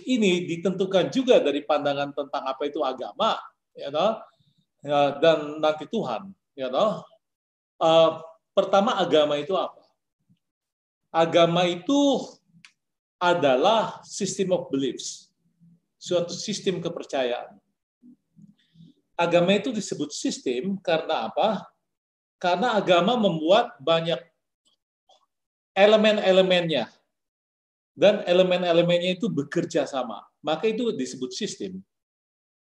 ini ditentukan juga dari pandangan tentang apa itu agama, dan nanti Tuhan. Pertama, agama itu apa? Agama itu adalah system of beliefs, suatu sistem kepercayaan. Agama itu disebut sistem karena apa? Karena agama membuat banyak elemen-elemennya, dan elemen-elemennya itu bekerja sama. Maka itu disebut sistem.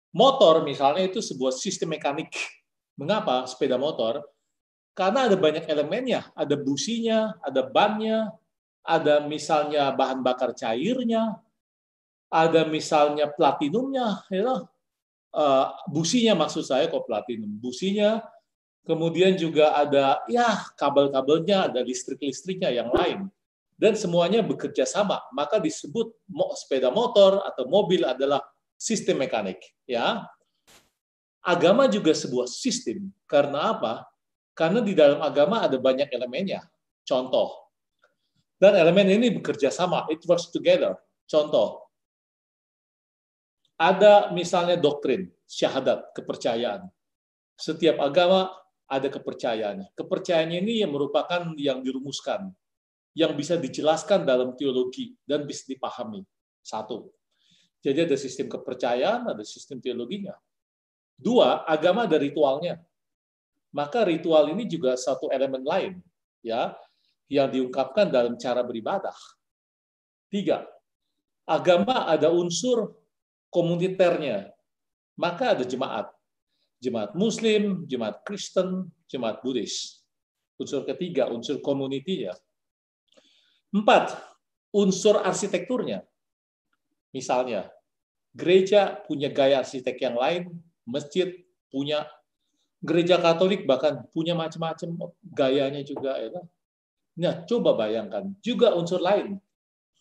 Motor misalnya itu sebuah sistem mekanik. Mengapa sepeda motor? Karena ada banyak elemennya, ada businya, ada bannya, ada misalnya bahan bakar cairnya, ada misalnya platinumnya, businya maksud saya kok platinum, businya, kemudian juga ada kabel-kabelnya, ada listrik-listriknya yang lain, dan semuanya bekerja sama, maka disebut sepeda motor atau mobil adalah sistem mekanik. Ya, agama juga sebuah sistem, karena apa? Karena di dalam agama ada banyak elemennya. Contoh. Dan elemen ini bekerja sama. It works together. Contoh. Ada misalnya doktrin, syahadat, kepercayaan. Setiap agama ada kepercayaannya. Kepercayaannya ini yang merupakan yang dirumuskan. Yang bisa dijelaskan dalam teologi dan bisa dipahami. Satu. Jadi ada sistem kepercayaan, ada sistem teologinya. Dua, agama ada ritualnya. Maka ritual ini juga satu elemen lain, ya, yang diungkapkan dalam cara beribadah. Tiga, agama ada unsur komuniternya, maka ada jemaat. Jemaat Muslim, jemaat Kristen, jemaat Buddhis. Unsur ketiga, unsur community-nya. Empat, unsur arsitekturnya. Misalnya, gereja punya gaya arsitek yang lain, masjid punya, gereja Katolik bahkan punya macam-macam gayanya juga. Nah, coba bayangkan, juga unsur lain.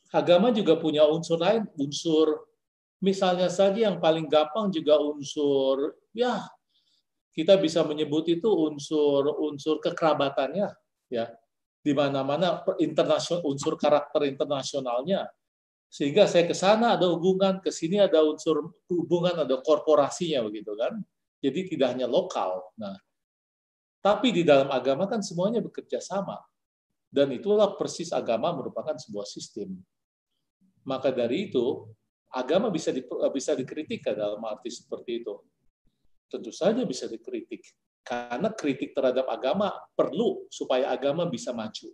Agama juga punya unsur lain, unsur misalnya saja yang paling gampang juga unsur, kita bisa menyebut itu unsur kekerabatannya, ya, di mana-mana internasional, unsur karakter internasionalnya, sehingga saya ke sana ada hubungan, ke sini ada unsur hubungan, ada korporasinya begitu kan. Jadi tidak hanya lokal. Nah, tapi di dalam agama kan semuanya bekerja sama. Dan itulah persis agama merupakan sebuah sistem. Maka dari itu, agama bisa dikritik dalam arti seperti itu. Tentu saja bisa dikritik. Karena kritik terhadap agama perlu supaya agama bisa maju.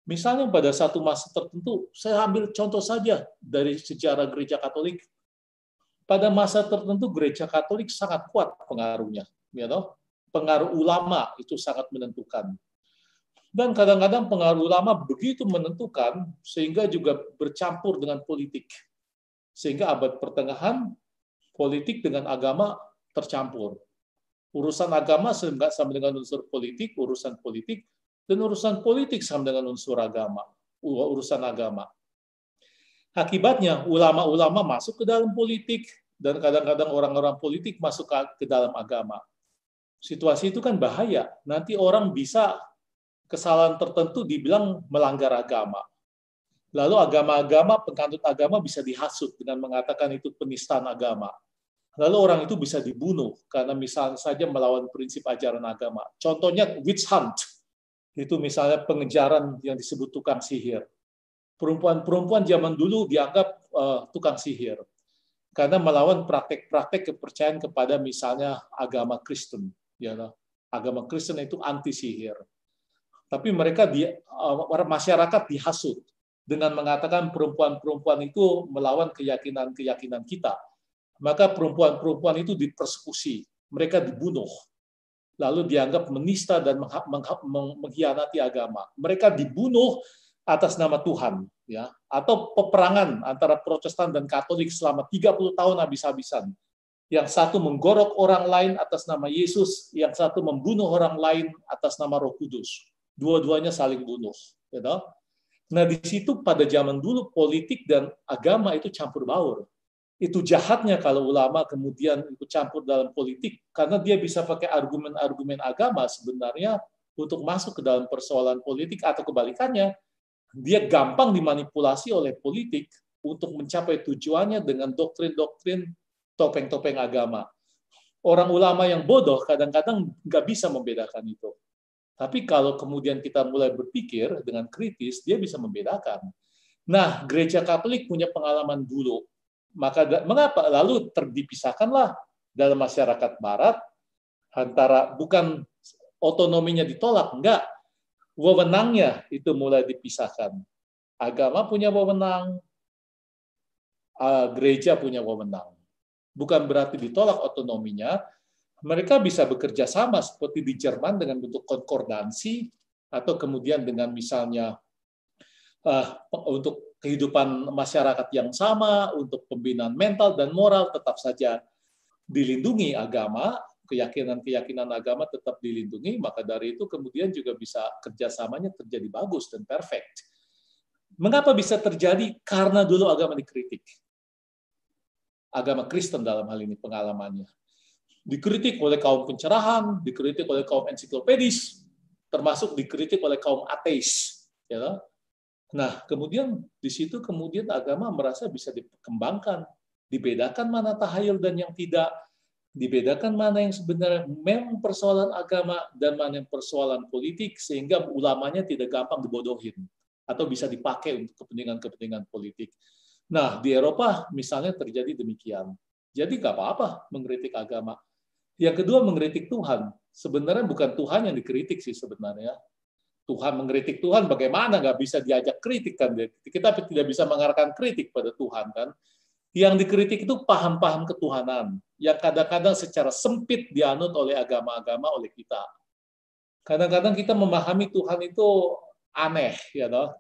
Misalnya pada satu masa tertentu, saya ambil contoh saja dari sejarah gereja Katolik. Pada masa tertentu gereja Katolik sangat kuat pengaruhnya, pengaruh ulama itu sangat menentukan. Dan kadang-kadang pengaruh ulama begitu menentukan sehingga juga bercampur dengan politik. Sehingga abad pertengahan politik dengan agama tercampur. Urusan agama sama dengan unsur politik, urusan politik, dan urusan politik sama dengan unsur agama, urusan agama. Akibatnya ulama-ulama masuk ke dalam politik dan kadang-kadang orang-orang politik masuk ke dalam agama. Situasi itu kan bahaya. Nanti orang bisa kesalahan tertentu dibilang melanggar agama. Lalu agama-agama, penganut agama bisa dihasut dengan mengatakan itu penistaan agama. Lalu orang itu bisa dibunuh karena misalnya saja melawan prinsip ajaran agama. Contohnya witch hunt. Itu misalnya pengejaran yang disebut tukang sihir. Perempuan-perempuan zaman dulu dianggap tukang sihir karena melawan praktek-praktek kepercayaan kepada misalnya agama Kristen. Ya, agama Kristen itu anti sihir. Tapi mereka masyarakat dihasut dengan mengatakan perempuan-perempuan itu melawan keyakinan-keyakinan kita. Maka perempuan-perempuan itu dipersekusi, mereka dibunuh. Lalu dianggap menista dan mengkhianati agama. Mereka dibunuh atas nama Tuhan, ya, atau peperangan antara Protestan dan Katolik selama 30 tahun habis-habisan. Yang satu menggorok orang lain atas nama Yesus, yang satu membunuh orang lain atas nama Roh Kudus. Dua-duanya saling bunuh, you know? Nah, di situ pada zaman dulu politik dan agama itu campur baur. Itu jahatnya kalau ulama kemudian ikut campur dalam politik karena dia bisa pakai argumen-argumen agama sebenarnya untuk masuk ke dalam persoalan politik, atau kebalikannya dia gampang dimanipulasi oleh politik untuk mencapai tujuannya dengan doktrin-doktrin topeng-topeng agama. Orang ulama yang bodoh kadang-kadang nggak bisa membedakan itu. Tapi kalau kemudian kita mulai berpikir dengan kritis, dia bisa membedakan. Nah, gereja Katolik punya pengalaman dulu. Mengapa? Lalu dipisahkanlah dalam masyarakat Barat antara bukan otonominya ditolak, enggak. Wewenangnya itu mulai dipisahkan. Agama punya wewenang, gereja punya wewenang. Bukan berarti ditolak otonominya, mereka bisa bekerja sama seperti di Jerman dengan bentuk konkordansi, atau kemudian dengan misalnya untuk kehidupan masyarakat yang sama, untuk pembinaan mental dan moral tetap saja dilindungi agama, keyakinan-keyakinan agama tetap dilindungi, maka dari itu kemudian juga bisa kerjasamanya terjadi bagus dan perfect. Mengapa bisa terjadi? Karena dulu agama dikritik. Agama Kristen dalam hal ini pengalamannya. Dikritik oleh kaum pencerahan, dikritik oleh kaum ensiklopedis, termasuk dikritik oleh kaum ateis. Ya. Nah, kemudian di situ kemudian agama merasa bisa dikembangkan, dibedakan mana tahayul dan yang tidak, dibedakan mana yang sebenarnya memang persoalan agama dan mana yang persoalan politik, sehingga ulamanya tidak gampang dibodohin atau bisa dipakai untuk kepentingan-kepentingan politik. Nah, di Eropa misalnya terjadi demikian. Jadi nggak apa-apa mengkritik agama. Yang kedua, mengkritik Tuhan. Sebenarnya bukan Tuhan yang dikritik sih sebenarnya. Tuhan mengkritik Tuhan, bagaimana nggak bisa diajak kritik kan? Kita tidak bisa mengarahkan kritik pada Tuhan kan? Yang dikritik itu paham-paham ketuhanan, yang kadang-kadang secara sempit dianut oleh agama-agama oleh kita. Kadang-kadang kita memahami Tuhan itu aneh, ya toh.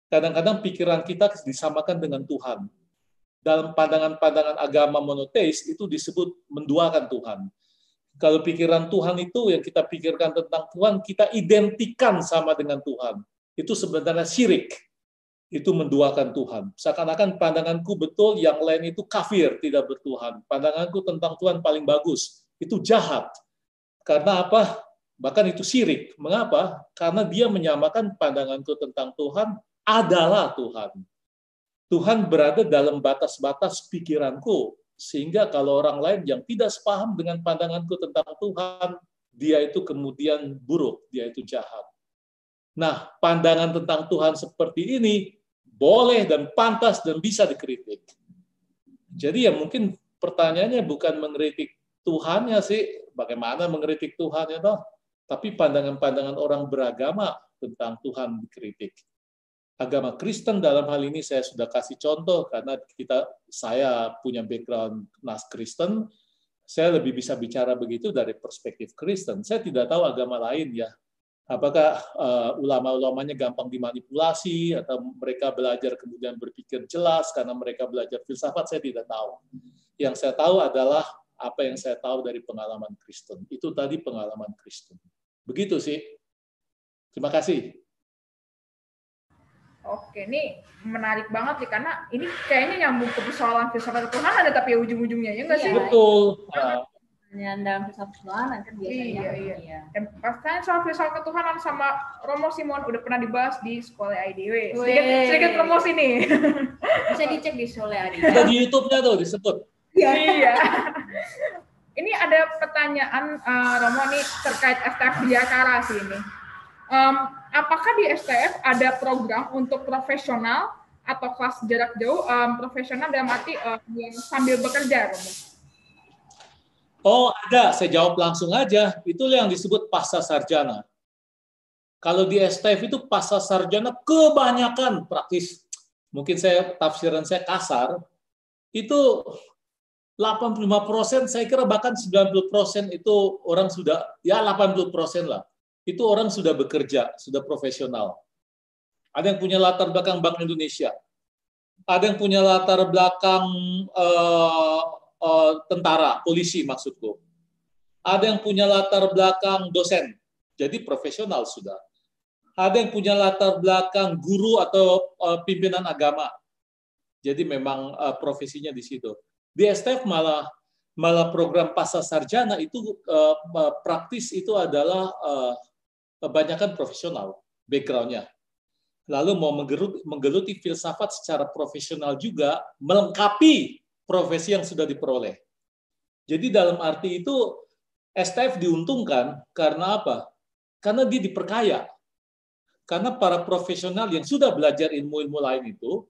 Kadang-kadang pikiran kita disamakan dengan Tuhan. Dalam pandangan-pandangan agama monoteis itu disebut menduakan Tuhan. Kalau pikiran Tuhan itu yang kita pikirkan tentang Tuhan, kita identikan sama dengan Tuhan. Itu sebenarnya syirik. Itu menduakan Tuhan. Seakan-akan pandanganku betul, yang lain itu kafir, tidak bertuhan. Pandanganku tentang Tuhan paling bagus. Itu jahat. Karena apa? Bahkan itu syirik. Mengapa? Karena dia menyamakan pandanganku tentang Tuhan adalah Tuhan. Tuhan berada dalam batas-batas pikiranku. Sehingga kalau orang lain yang tidak sepaham dengan pandanganku tentang Tuhan, dia itu kemudian buruk, dia itu jahat. Nah, pandangan tentang Tuhan seperti ini boleh dan pantas dan bisa dikritik. Jadi ya mungkin pertanyaannya bukan mengkritik Tuhannya sih, bagaimana mengkritik Tuhan ya toh, tapi pandangan-pandangan orang beragama tentang Tuhan dikritik. Agama Kristen dalam hal ini saya sudah kasih contoh karena saya punya background nas Kristen, saya lebih bisa bicara begitu dari perspektif Kristen. Saya tidak tahu agama lain ya. Apakah ulama-ulamanya gampang dimanipulasi atau mereka belajar kemudian berpikir jelas karena mereka belajar filsafat, saya tidak tahu. Yang saya tahu adalah apa yang saya tahu dari pengalaman Kristen. Itu tadi pengalaman Kristen. Begitu sih. Terima kasih. Oke, ini menarik banget nih karena ini kayaknya nyambung ke persoalan filsafat ketuhanan ada tapi ujung-ujungnya ya nggak sih? Betul. Dalam filsafat ketuhanan kan biasanya. Iya. Dan pastinya soal filsafat ketuhanan sama Romo Simon udah pernah dibahas di Sekolah IDW. Sedikit promosi nih. Bisa dicek di Sekolah IDW. Ada di YouTube-nya tuh disebut. Iya. Ini ada pertanyaan Romo nih terkait STF Biyakara sih ini. Apakah di STF ada program untuk profesional atau kelas jarak jauh profesional dalam arti yang sambil bekerja, Romo? Oh, ada. Saya jawab langsung aja. Itulah yang disebut pasca sarjana. Kalau di STF itu pasca sarjana kebanyakan praktis. Mungkin tafsiran saya kasar. Itu 85%, saya kira bahkan 90% itu orang sudah, ya 80% lah. Itu orang sudah bekerja, sudah profesional. Ada yang punya latar belakang Bank Indonesia. Ada yang punya latar belakang tentara, polisi maksudku. Ada yang punya latar belakang dosen, jadi profesional sudah. Ada yang punya latar belakang guru atau pimpinan agama. Jadi memang profesinya di situ. Di STF malah program pasca sarjana itu praktis itu adalah kebanyakan profesional background-nya. Lalu mau menggeluti filsafat secara profesional juga melengkapi profesi yang sudah diperoleh. Jadi dalam arti itu STF diuntungkan karena apa? Karena dia diperkaya. Karena para profesional yang sudah belajar ilmu-ilmu lain itu,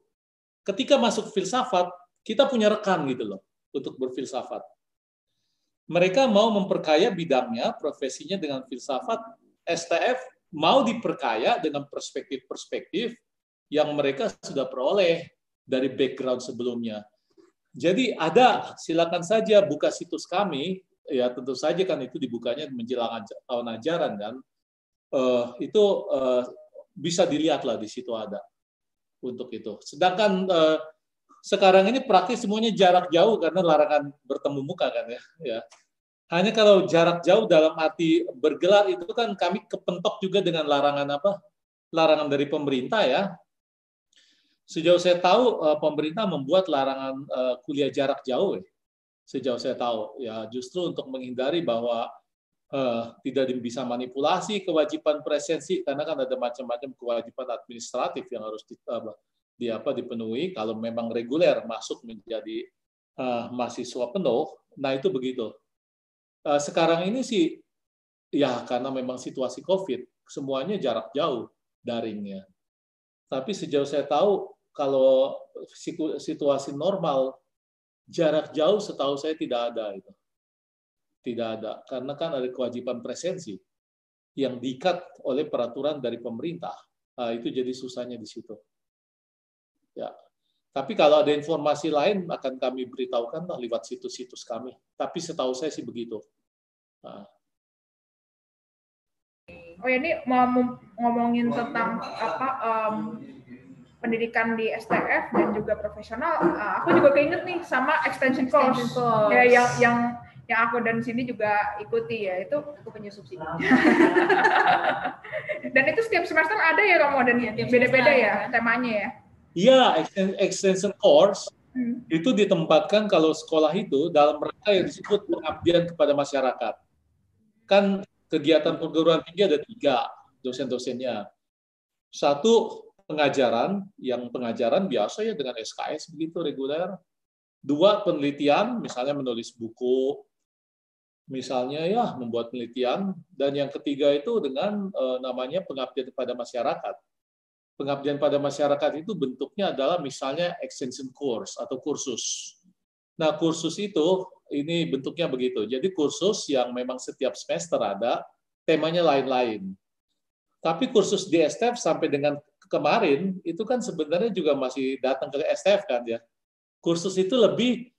ketika masuk filsafat, kita punya rekan gitu loh untuk berfilsafat. Mereka mau memperkaya bidangnya, profesinya dengan filsafat. STF mau diperkaya dengan perspektif-perspektif yang mereka sudah peroleh dari background sebelumnya. Jadi silakan saja buka situs kami, ya tentu saja kan itu dibukanya menjelang tahun ajaran kan, itu bisa dilihatlah di situ ada untuk itu. Sedangkan sekarang ini praktis semuanya jarak jauh karena larangan bertemu muka kan ya. Hanya kalau jarak jauh dalam arti bergelar itu kan kami kepentok juga dengan larangan larangan dari pemerintah ya. Sejauh saya tahu pemerintah membuat larangan kuliah jarak jauh. Sejauh saya tahu ya justru untuk menghindari bahwa tidak bisa manipulasi kewajiban presensi karena kan ada macam-macam kewajiban administratif yang harus dipenuhi kalau memang reguler masuk menjadi mahasiswa penuh. Nah itu begitu. Sekarang ini sih ya karena memang situasi COVID semuanya jarak jauh daringnya. Tapi sejauh saya tahu kalau situasi normal jarak jauh setahu saya tidak ada itu. Tidak ada karena kan ada kewajiban presensi yang diikat oleh peraturan dari pemerintah. Itu jadi susahnya di situ. Ya. Tapi kalau ada informasi lain akan kami beritahukan lewat situs-situs kami. Tapi setahu saya sih begitu. Oh ini mau ngomongin tentang pendidikan di STF dan juga profesional. Aku juga keinget nih sama extension course. Ya, yang aku dan sini juga ikuti ya itu aku penyusup sih. Dan itu setiap semester ada ya Romo dan beda-beda ya temanya ya. Iya, extension course itu ditempatkan kalau sekolah itu dalam rangka yang disebut pengabdian kepada masyarakat. Kan kegiatan perguruan tinggi ada 3 dosen-dosennya. 1 pengajaran, yang pengajaran biasa ya dengan SKS begitu reguler. 2 penelitian, misalnya menulis buku, misalnya ya membuat penelitian. Dan yang ketiga itu dengan namanya pengabdian kepada masyarakat. Pengabdian pada masyarakat itu bentuknya adalah misalnya extension course atau kursus. Nah, kursus itu ini bentuknya begitu. Jadi kursus yang memang setiap semester ada, temanya lain-lain. Tapi kursus di STF sampai dengan kemarin itu kan sebenarnya juga masih datang ke STF kan ya. Kursus itu lebih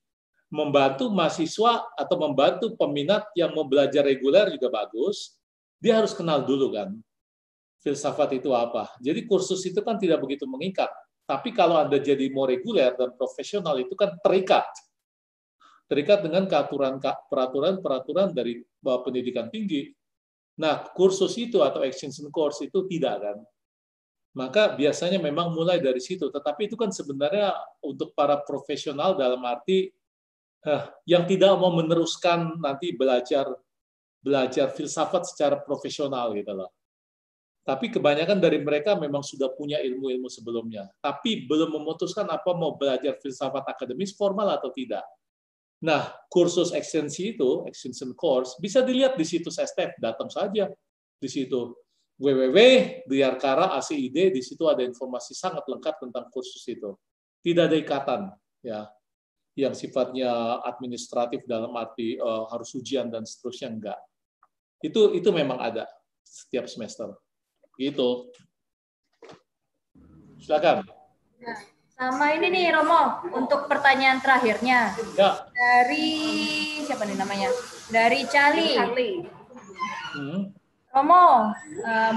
membantu mahasiswa atau membantu peminat yang mau belajar reguler juga bagus. Dia harus kenal dulu kan filsafat itu apa. Jadi kursus itu kan tidak begitu mengikat. Tapi kalau Anda jadi mau reguler dan profesional itu kan terikat dengan peraturan dari pendidikan tinggi. Nah, kursus itu atau extension course itu tidak kan. Maka biasanya memang mulai dari situ. Tetapi itu kan sebenarnya untuk para profesional dalam arti yang tidak mau meneruskan nanti belajar filsafat secara profesional gitu loh. Tapi kebanyakan dari mereka memang sudah punya ilmu-ilmu sebelumnya, tapi belum memutuskan apa mau belajar filsafat akademis formal atau tidak. Nah, kursus ekstensi itu, extension course, bisa dilihat di situs STF, datang saja di situ. www.diarkara.acid, di situ ada informasi sangat lengkap tentang kursus itu. Tidak ada ikatan, ya, yang sifatnya administratif dalam arti harus ujian dan seterusnya, enggak. Itu memang ada setiap semester. Gitu. Silakan. Nah, sama ini nih Romo, untuk pertanyaan terakhirnya. Ya. Dari siapa nih namanya? Dari Cali. Romo,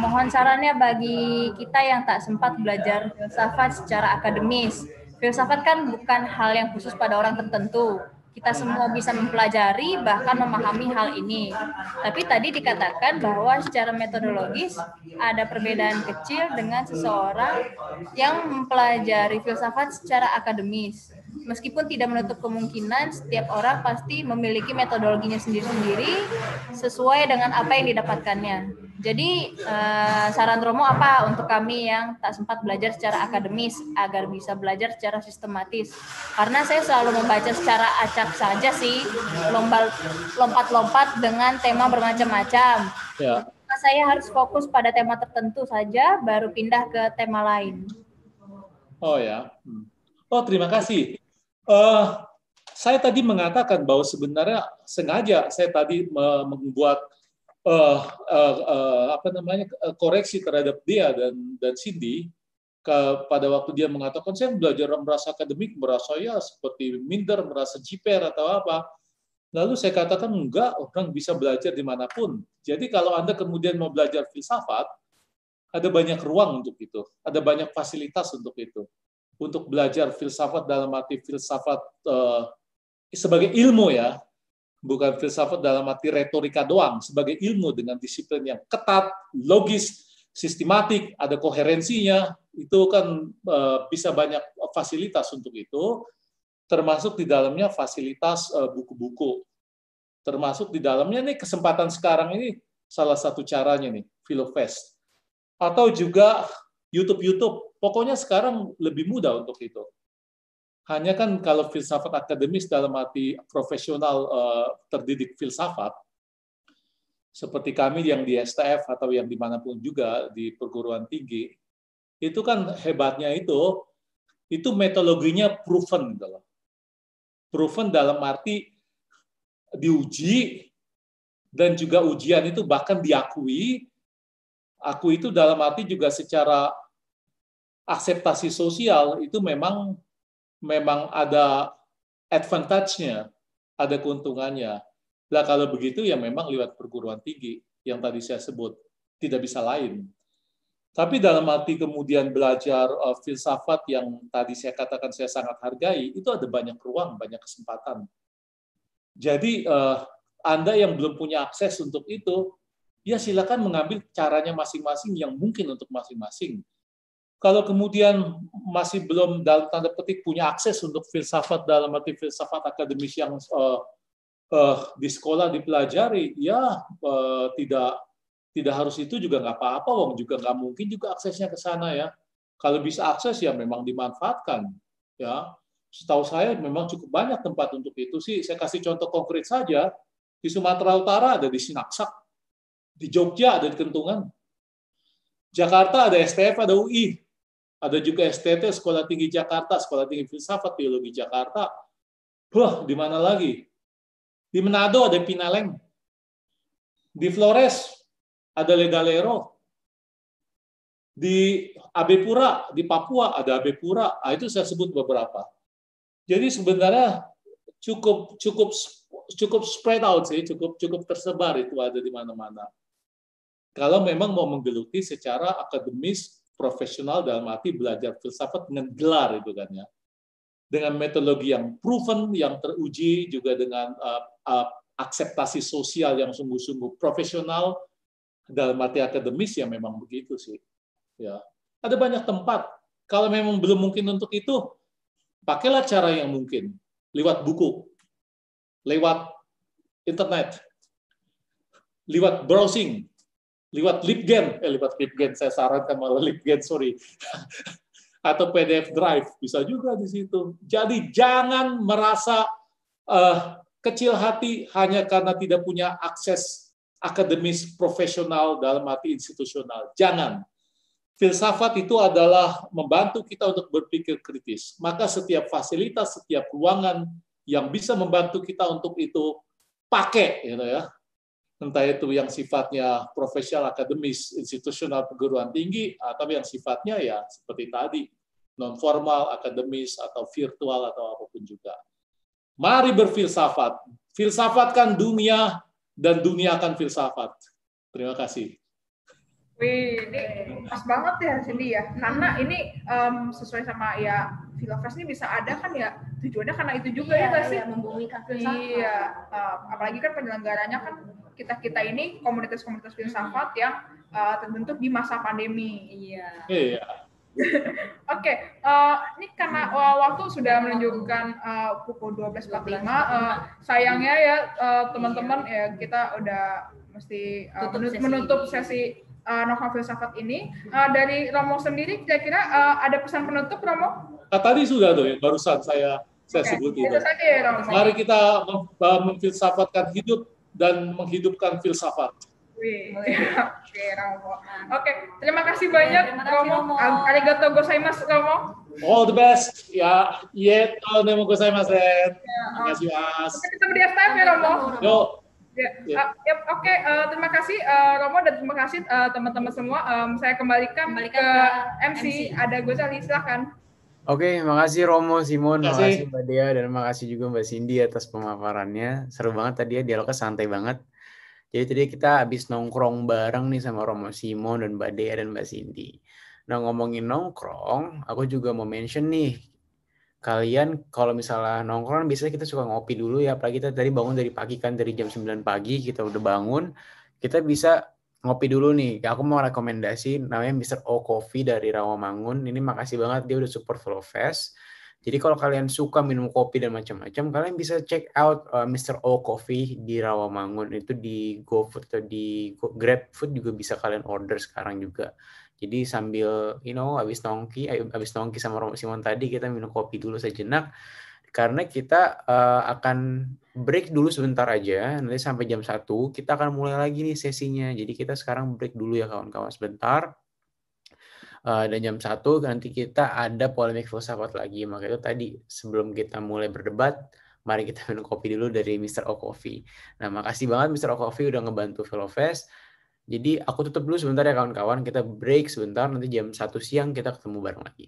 mohon sarannya bagi kita yang tak sempat belajar filsafat secara akademis. Filsafat kan bukan hal yang khusus pada orang tertentu. Kita semua bisa mempelajari, bahkan memahami hal ini. Tapi tadi dikatakan bahwa secara metodologis ada perbedaan kecil dengan seseorang yang mempelajari filsafat secara akademis. Meskipun tidak menutup kemungkinan, setiap orang pasti memiliki metodologinya sendiri-sendiri sesuai dengan apa yang didapatkannya. Jadi saran Romo apa untuk kami yang tak sempat belajar secara akademis agar bisa belajar secara sistematis? Karena saya selalu membaca secara acak saja sih, lompat-lompat dengan tema bermacam-macam. Ya. Saya harus fokus pada tema tertentu saja, baru pindah ke tema lain. Oh ya. Oh, terima kasih. Saya tadi mengatakan bahwa sebenarnya sengaja saya tadi membuat koreksi terhadap dia dan Cindy pada waktu dia mengatakan saya belajar merasa akademik, merasa ya seperti minder, merasa jiper atau apa. Lalu saya katakan enggak, orang bisa belajar dimanapun. Jadi kalau Anda kemudian mau belajar filsafat, ada banyak ruang untuk itu, ada banyak fasilitas untuk itu. Untuk belajar filsafat dalam arti filsafat sebagai ilmu ya, bukan filsafat dalam arti retorika doang, sebagai ilmu dengan disiplin yang ketat, logis, sistematik, ada koherensinya, itu kan bisa banyak fasilitas untuk itu, termasuk di dalamnya fasilitas buku-buku. Termasuk di dalamnya nih kesempatan sekarang ini salah satu caranya nih, Philofest. Atau juga YouTube. Pokoknya sekarang lebih mudah untuk itu. Hanya kan kalau filsafat akademis dalam arti profesional terdidik filsafat, seperti kami yang di STF atau yang dimanapun juga di perguruan tinggi, itu kan hebatnya itu metodologinya proven. Proven dalam arti diuji, dan juga ujian itu bahkan diakui. Aku itu dalam arti juga secara akseptasi sosial itu memang ada advantage-nya, ada keuntungannya. Nah, kalau begitu ya memang lewat perguruan tinggi yang tadi saya sebut, tidak bisa lain. Tapi dalam arti kemudian belajar filsafat yang tadi saya katakan saya sangat hargai, itu ada banyak ruang, banyak kesempatan. Jadi Anda yang belum punya akses untuk itu, ya silakan mengambil caranya masing-masing yang mungkin untuk masing-masing. Kalau kemudian masih belum dalam tanda petik punya akses untuk filsafat dalam arti filsafat akademis yang di sekolah dipelajari, ya tidak harus itu juga nggak apa-apa, wong juga nggak mungkin juga aksesnya ke sana ya. Kalau bisa akses ya memang dimanfaatkan. Ya, setahu saya memang cukup banyak tempat untuk itu sih. Saya kasih contoh konkret saja, di Sumatera Utara ada di Sinaksak, di Jogja ada di Kentungan, Jakarta ada STF, ada UI. Ada juga STT, Sekolah Tinggi Jakarta, Sekolah Tinggi Filsafat Teologi Jakarta. Wah, di mana lagi? Di Manado ada Pinaleng. Di Flores ada Legalero. Di Abepura, di Papua ada Abepura. Itu saya sebut beberapa. Jadi sebenarnya cukup spread out sih, cukup tersebar, itu ada di mana-mana. Kalau memang mau menggeluti secara akademis, profesional dalam arti belajar filsafat dengan gelar itu kan ya, dengan metodologi yang proven, yang teruji, juga dengan akseptasi sosial yang sungguh-sungguh profesional dalam arti akademis, ya memang begitu sih ya. Ada banyak tempat. Kalau memang belum mungkin untuk itu, pakailah cara yang mungkin. Lewat buku, lewat internet, lewat browsing, lewat LibGen. Lewat LibGen, saya sarankan malah LibGen, sorry. Atau PDF Drive, bisa juga di situ. Jadi jangan merasa kecil hati hanya karena tidak punya akses akademis profesional dalam arti institusional. Jangan. Filsafat itu adalah membantu kita untuk berpikir kritis. Maka setiap fasilitas, setiap ruangan yang bisa membantu kita untuk itu, pakai. Gitu ya. Entah itu yang sifatnya profesional, akademis, institusional, perguruan tinggi, atau yang sifatnya ya seperti tadi, non-formal, akademis, atau virtual, atau apapun juga. Mari berfilsafat. Filsafatkan dunia, dan dunia akan filsafat. Terima kasih. Wih, ini pas banget ya Cindy ya, karena ini sesuai sama ya Filofest ini bisa ada kan ya tujuannya karena itu juga ya nggak sih? Membumikan filsafat. Iya, apalagi kan penyelenggaranya kan kita ini komunitas-komunitas filsafat yang terbentuk di masa pandemi. Iya. Oke, ini karena waktu sudah menunjukkan pukul 12.45, sayangnya ya teman-teman ya kita udah mesti menutup sesi Novel Filsafat ini. Dari Romo sendiri kira-kira ada pesan penutup, Romo? Tadi sudah tuh yang barusan saya sebut itu. Mari kita memfilsafatkan hidup dan menghidupkan filsafat. Oke, Romo. Oke, terima kasih banyak, Romo. Arigatou gozaimasu, Romo. All the best. Ya, yeto nemo gozaimasen. Terima kasih, Mas. Kita di STM ya, Romo. Yuk. Oke, terima kasih Romo dan terima kasih teman-teman semua. Saya kembalikan ke MC. Ada Gozali, silakan. Oke, makasih Romo, Simon, makasih Mbak Dea, dan makasih juga Mbak Cindy atas pemaparannya. Seru banget tadi ya, dialognya santai banget. Jadi tadi kita habis nongkrong bareng nih sama Romo, Simon, dan Mbak Dea dan Mbak Cindy. Nah, ngomongin nongkrong, aku juga mau mention nih, kalian kalau misalnya nongkrong biasanya kita suka ngopi dulu ya, apalagi kita tadi bangun dari pagi kan, dari jam 9 pagi kita udah bangun, kita bisa ngopi dulu nih. Aku mau rekomendasi namanya Mr. O Coffee dari Rawamangun. Ini makasih banget dia udah support Filofest. Jadi kalau kalian suka minum kopi dan macam-macam, kalian bisa check out Mr. O Coffee di Rawamangun. Itu di GoFood atau di GrabFood juga bisa kalian order sekarang juga. Jadi sambil, habis nongki sama Romo Simon tadi, kita minum kopi dulu sejenak. Karena kita akan break dulu sebentar aja. Nanti sampai jam 1, kita akan mulai lagi nih sesinya. Jadi kita sekarang break dulu ya kawan-kawan sebentar. Dan jam 1 nanti kita ada polemik filsafat lagi. Maka itu tadi, sebelum kita mulai berdebat, mari kita minum kopi dulu dari Mr. O Coffee. Nah, makasih banget Mr. O Coffee udah ngebantu Filofest. Jadi aku tutup dulu sebentar ya kawan-kawan, kita break sebentar, nanti jam 1 siang kita ketemu bareng lagi.